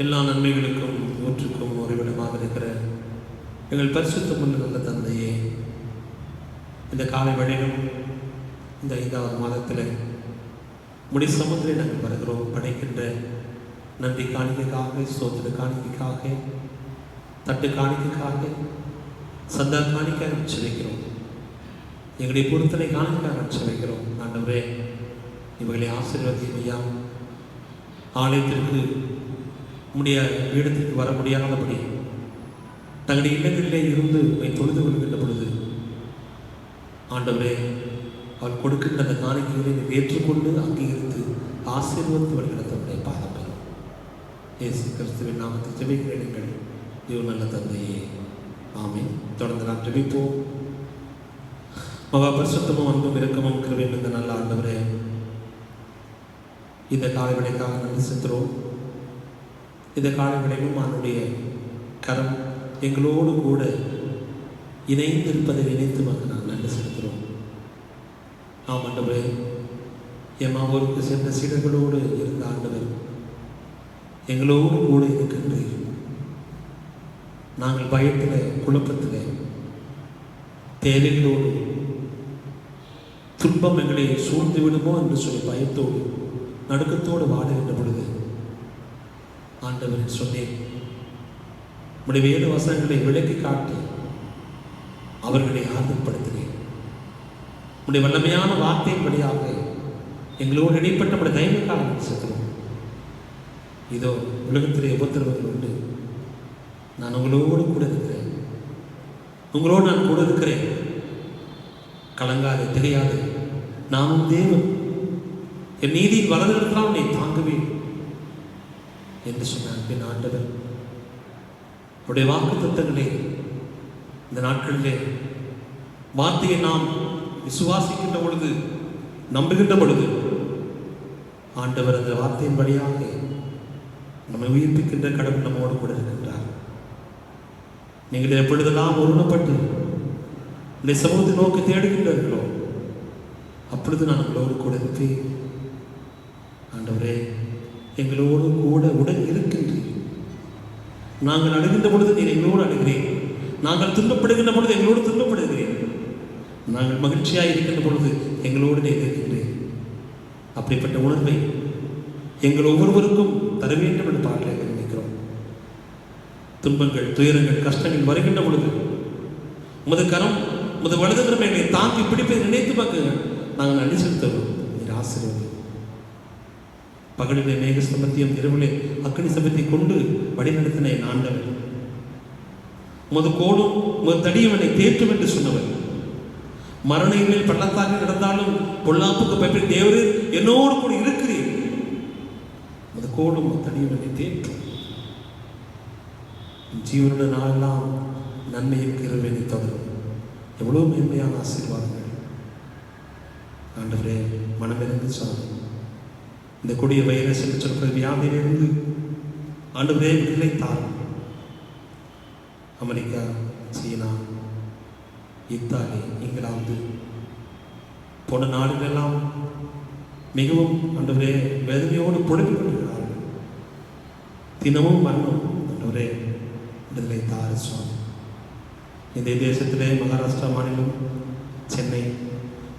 எல்லா நன்மைகளுக்கும் ஊற்றுக்கும் உறைவிடமாக இருக்கிற எங்கள் பரிசுத்தமுள்ள நல்ல தந்தையே, இந்த காலை வேளையிலும் இந்த 5வது மாதத்தில் முடி சமுத்திரை நாங்கள் வருகிறோம். படைக்கின்ற நன்றி காணிக்கைக்காக, சோதனை காணிக்கைக்காக, தட்டு காணிக்கைக்காக, சந்தா காணிக்காக செபிக்கிறோம். எங்களுடைய பொருத்தனை காணிக்கைக்காக செபிக்கிறோம். ஆண்டவரே, இவர்களை ஆசீர்வதியும் ஐயா. ஆலயத்திற்கு உம்முடைய இடத்திற்கு வர முடியாதபடி தங்களுடைய இல்லங்களிலே இருந்து தொழுது கொள்கின்ற பொழுது ஆண்டவரே, அவர் கொடுக்கின்ற அந்த காணிக்கைகளை ஏற்றுக்கொண்டு அங்கீகரித்து ஆசீர்வதித்து வருகிறதனுடைய பாதம் பெறும். இயேசு கிறிஸ்துவின் நாமத்தில் ஜெபிக்கிறேன் எங்கள் தேவ நல்ல தந்தையே, ஆமென். தொடர்ந்து நாம் ஜெபிப்போம். மகா பரிசுத்தமும் அன்பும் இரக்கமும் கிருபையும் இந்த நல்ல ஆண்டவரே, இந்த காலை விடைக்காக நன்றி செலுத்துகிறோம். இந்த காலை விடையும் அவனுடைய கரம் எங்களோடு கூட இணைந்திருப்பதை நினைத்து மக்கள் நான் நன்றி செலுத்துகிறோம். ஆம் ஆண்டவரே, எம்மாவூருக்கு சென்ற சீடர்களோடு இருந்த ஆண்டவர் எங்களோடு கூட இருக்கின்றீர். நாங்கள் பயத்தில், குழப்பத்தில், தேவைகளோடு துன்பம் எங்களை சூழ்ந்து விடுமோ என்று சொல்லி பயத்தோடு நடுக்கத்தோடு வாடுகின்ற பொழுது ஆண்டவரின் சொன்னேன், உடைய வேறு வசனங்களை விளக்கி காட்டி அவர்களை ஆறுதல்படுத்தினேன். உடைய வல்லமையான வார்த்தையின்படியாக எங்களோடு இடைப்பட்ட உடைய தயவுக்காக செலுத்துகிறோம். இதோ உலகத்திலே உபத்திரவங்கள் உண்டு, நான் உங்களோடு கூட இருக்கிறேன், உங்களோடு நான் கூட இருக்கிறேன், கலங்காது, தெரியாது, நானும் தேவன், என் நீதியின் வலதுகளால் உன்னை தாங்குவேன் என்று சொன்ன அன்பின் ஆண்டவர் அவருடைய வாக்குத்தத்தங்களை இந்த நாட்களிலே வார்த்தையை நாம் விசுவாசிக்கின்ற பொழுது, நம்புகின்ற பொழுது, ஆண்டவர் அந்த வார்த்தையின் வழியாக நம்மை உயிர்ப்பிக்கின்ற கடவுள் நம்மோடு கூட இருக்கின்றார். நீங்கள் எப்பொழுதெல்லாம் ஒருவப்பட்டு இந்த சமூகத்தை நோக்கி தேடுகின்றீர்களோ அப்பொழுது நான் உங்களோடு கூட இருப்பேன். ஆண்டவரே, எங்களோடு கூட உடன் இருக்கின்றீர். நாங்கள் அழுகின்ற பொழுது நீர் எங்களோடு அழுகிறேன். நாங்கள் துன்பப்படுகின்ற பொழுது எங்களோடு துன்பப்படுகிறேன். நாங்கள் மகிழ்ச்சியாக இருக்கின்ற பொழுது எங்களோடு நீர் இருக்கின்றேன். அப்படிப்பட்ட உணர்வை எங்கள் ஒவ்வொருவருக்கும் தர வேண்டும் என்று பாட்டை நினைக்கிறோம். துன்பங்கள், துயரங்கள், கஷ்டங்கள் வருகின்ற பொழுது உமது கரம், உமது வலதுகரம் எங்களை தாக்கி பிடிப்பதை நினைத்து பார்க்க நாங்கள் நன்றி செலுத்துவோம். நீர் ஆசீர்வதி. பகலிலே மேக சம்பத்தியம், இரவிலே அக்னி சம்பத்தை கொண்டு வழிநடத்தின என் ஆண்டவர், உமது கோடும் உமது தடியும் என்னை தேற்றும் என்று சொன்னவர். மரணைகளில் பள்ளத்தாக நடந்தாலும் பொல்லாப்புக்கு பயப்படி தேவரே என்னோடு கூட இருக்கிறேன். உமது கோடும் உமது தடியும் என்னை தேற்றும். ஜீவனுடைய நாளெல்லாம் நன்மையும் கிருபையை தொடரும். எவ்வளவு மேன்மையான ஆசீர்வாதங்கள். ஆண்டவரே, மனமிருந்து சொல்லும் இந்த கொடிய வைரஸ் என்று சொல்கிற வியாதியிலிருந்து ஆண்டவரே விடுதலை தாரும். அமெரிக்கா, சீனா, இத்தாலி, இங்கிலாந்து போன்ற நாடுகளெல்லாம் மிகவும் ஆண்டவரே வேதனையோடு புலம்பிக் கொண்டிருக்கிறார்கள். தினமும் மரணம். ஆண்டவரே விடுதலை தாரு சுவாமி. இந்த தேசத்திலே மகாராஷ்டிரா மாநிலம், சென்னை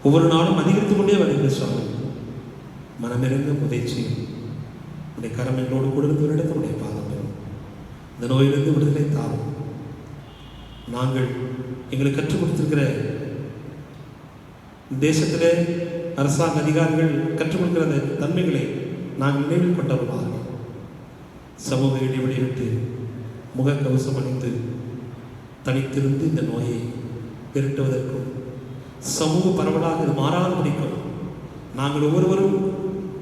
ஒவ்வொரு நாளும் அதிகரித்துக் கொண்டே வருகிறது சுவாமி. மனமிறந்த முதைச்சியும் உடைய கரம் எங்களோடு கூட இருந்து உடைய பாதம் பெறும். இந்த நோயிலிருந்து விடுதலை தாரும். நாங்கள் எங்களுக்கு கற்றுக் கொடுத்திருக்கிற தேசத்திலே அரசாங்க அதிகாரிகள் கற்றுக் கொடுக்கிற தன்மைகளை நாங்கள் நினைவில் கொண்டவர்களாக சமூக இடைவெளி விட்டு முகக்கவசம் அணிந்து தனித்திருந்து இந்த நோயை விரட்டுவதற்கும் சமூக பரவலாக இது மாறாது பிடிக்கும் நாங்கள் ஒவ்வொருவரும்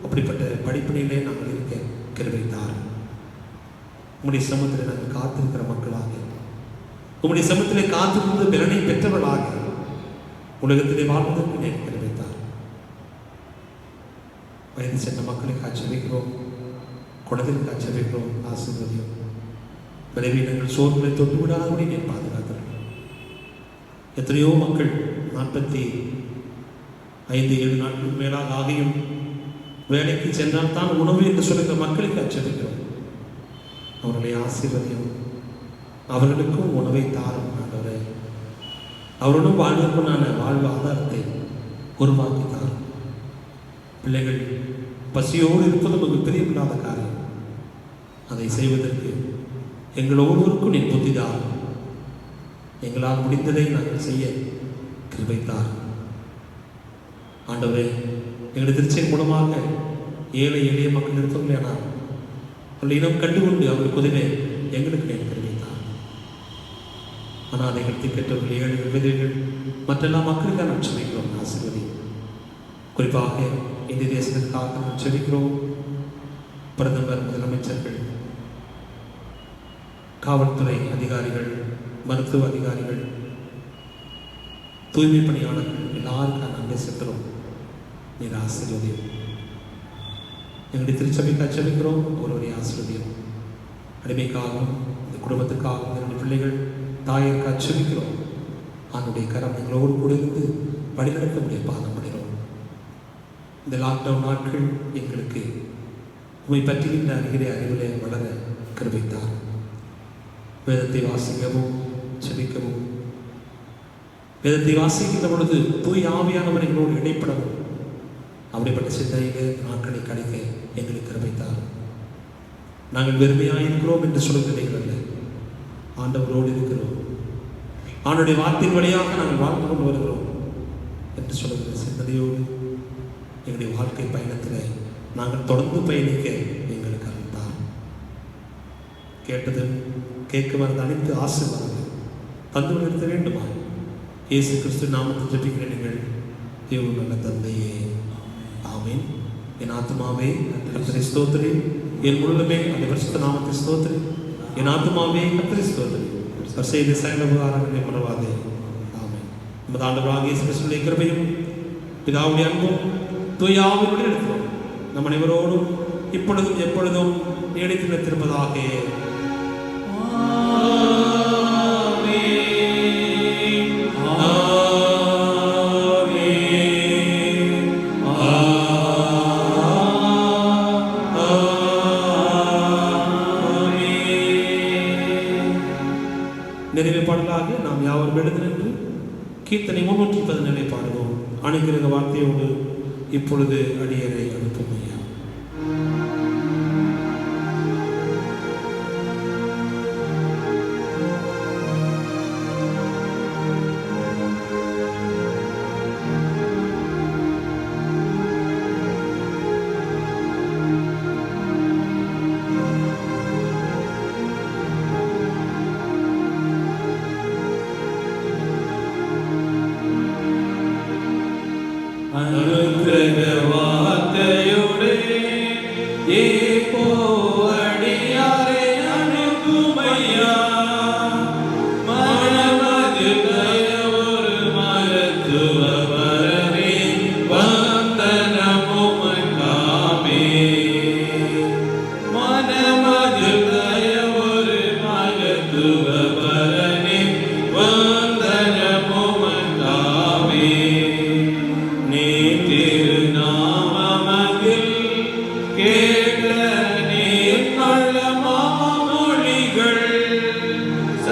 அப்படிப்பட்ட படிப்பினையிலே நாங்கள் இருக்க கிருபை தாரும். உம்முடைய சமூகத்தில் நாங்கள் காத்திருக்கிற மக்களாக, உம்முடைய சமூகத்திலே காத்திருந்து பலனை பெற்றவர்களாக உலகத்திலே வாழ்வதற்கு நேர் கிருபை தாரும். வயது சென்ற மக்களுக்கு ஆச்சரிக்கிறோம், குழந்தைகளுக்கு ஆச்சரிக்கிறோம். ஆசீர்வதியும். விளைவீனங்கள் சோர்வுகளை தொட்டு விடாதபடி நீர் பாதுகாக்கிறோம். எத்தனையோ மக்கள் 45-7 நாட்கள் மேலாக ஆகியும் வேலைக்கு சென்றால் தான் உணவு என்று சொல்லுகிற மக்களுக்கு அச்சரிக்கிறோம். அவர்களை ஆசீர்வதியும். அவர்களுக்கும் உணவை தாரும். ஆண்டவரே, அவருடன் வாழ்வதற்குண்டான வாழ்வு ஆதாரத்தை உருவாக்கி தாரும். பிள்ளைகள் பசியோடு இருப்பது நமக்கு பிரியப்படாத காரியம். அதை செய்வதற்கு எங்கள் ஒவ்வொருவருக்கும் நீ புத்திதார். எங்களால் முடிந்ததை நாங்கள் செய்ய கிருபைத்தார். ஆண்டவரே, எங்களுடைய திருச்சியின் மூலமாக ஏழை எளிய மக்கள் இருந்தவர்களானால் அவர்கள் இனம் கண்டுகொண்டு அவர்களுக்கு உதவி எங்களுக்கு நேர் கிருபைத்தார். அனாதைகள், திக்கற்றவர்கள், ஏழைகள், விதவைகள், மற்றெல்லா மக்களுக்காக நாம் செபிக்கிறோம். ஆசீர்வதி. குறிப்பாக இந்திய தேசத்திற்காக நாம் செபிக்கிறோம். பிரதமர், முதலமைச்சர்கள், காவல்துறை அதிகாரிகள், மருத்துவ அதிகாரிகள், தூய்மை பணியாளர்கள் எல்லாருக்காக நாங்கள் செலுத்துகிறோம். நீர் ஆசீர்வதியும். எங்களுடைய திருச்சபைக்காக செபிக்கிறோம். ஒருவரை ஆசீர்வதியும். அடிமைக்காகவும் இந்த குடும்பத்துக்காகவும் என்னுடைய பிள்ளைகள் தாயருக்காக செபிக்கிறோம். அவனுடைய கரம் எங்களோடு கூட இருந்து வழிநடத்த முடிய பாதம் பண்ணுகிறோம். இந்த லாக்டவுன் நாட்கள் எங்களுக்கு உண்மை பற்றிகின்ற அறிவிலே வளர கிருபைத்தார். வேதத்தை வாசிக்கவும் செபிக்கவும், வேதத்தை வாசிக்கின்ற பொழுது தூய் ஆவியானவர் எங்களோடு இடைப்படவும், அப்படிப்பட்ட சிந்தையிலே நாட்களை கழிக்க எங்களுக்கு கிருபைத்தார். நாங்கள் வெறுமையாக இருக்கிறோம் என்று சொல்லுகிறீர்கள் அல்ல, ஆண்டவரோடு இருக்கிறோம், அவனுடைய வார்த்தையின் வழியாக நாங்கள் வாழ்ந்து கொண்டு வருகிறோம் என்று சொல்லுகிற சிந்தனையோடு எங்களுடைய வாழ்க்கை பயணத்தில் நாங்கள் தொடர்ந்து பயணிக்க எங்களுக்கு அருள்தார். கேட்டது கேட்க வந்த அனைத்து ஆசீர்வாதங்கள் தந்து நிறுத்த வேண்டுமா? இயேசு கிறிஸ்து நாமத்தில் ஜெபிக்கிற நீங்கள் தேவன் நல்ல தந்தையே, ஆமென். என் ஆத்மாவே கர்த்தரை ஸ்தோத்திரி, என் முழுமே அந்த பரிசுத்த நாமத்தை ஸ்தோத்திரி. என் ஆத்துமாவே கர்த்தரை ஸ்தோத்திரி. அவர் செய்த சகல உபகாரங்களை மறவாதே. ஆமென். நமது ஆண்டவராகிய இயேசு கிறிஸ்துவின் கிருபையும் பிதாவுடைய அன்பும் தூய ஆவியுடைய இடத்திலும் நம் அனைவரோடும் இப்பொழுதும் எப்பொழுதும் நீடித்து நிலைத்திருப்பதாக. நிறைவு பாடலாக நாம் யாவரும் எழுந்து நின்று கீர்த்தனை 317 பாடுவோம். அனுக்கிரக வார்த்தையோடு இப்பொழுது அடியரை அனுப்பும் ஐயா. அனுக்கிரக வார்த்தையோடு இப்போ அடியாரை அனுப்புமையா. மனமது தயவொரு மருத்துவ வரவே வந்தனமுமக்காமே. மனமது தயவொரு மருத்துவ வரவே வந்தனமுமக்காமே. நீ திருநாமமதில் கேட்ட நீர் பழமாமொழிகள்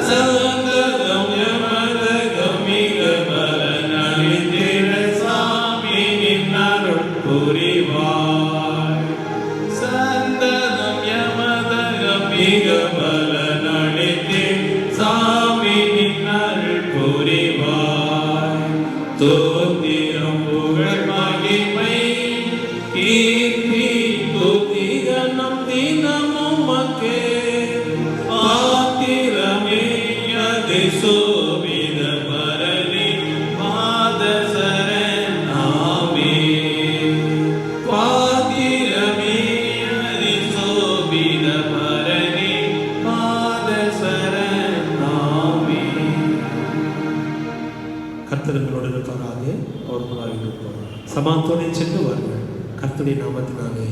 சந்ததம் எமதகம் மிக பலனளித்திட சாமி நின் அருள் புரிவாய். சந்ததம் எமதகம் மிக பலனளித்திட சாமி நின் அருள் புரிவாய். தோத்திரம் புகழ் மகிமை கீர்த்தி துதிகனம் தினமும் மக்கே. பாத்திரமே அது சோபித பரணி பாதசரணாமே. பாத்திரமே அது சோபித பரணி பாதசரணாமே. கர்த்தர் உங்களோடு இருப்பாராக. அவர்களாக இருப்பார். சமாத்தோடு சென்று வாருங்கள். கர்த்தருடைய நாமத்தினாலே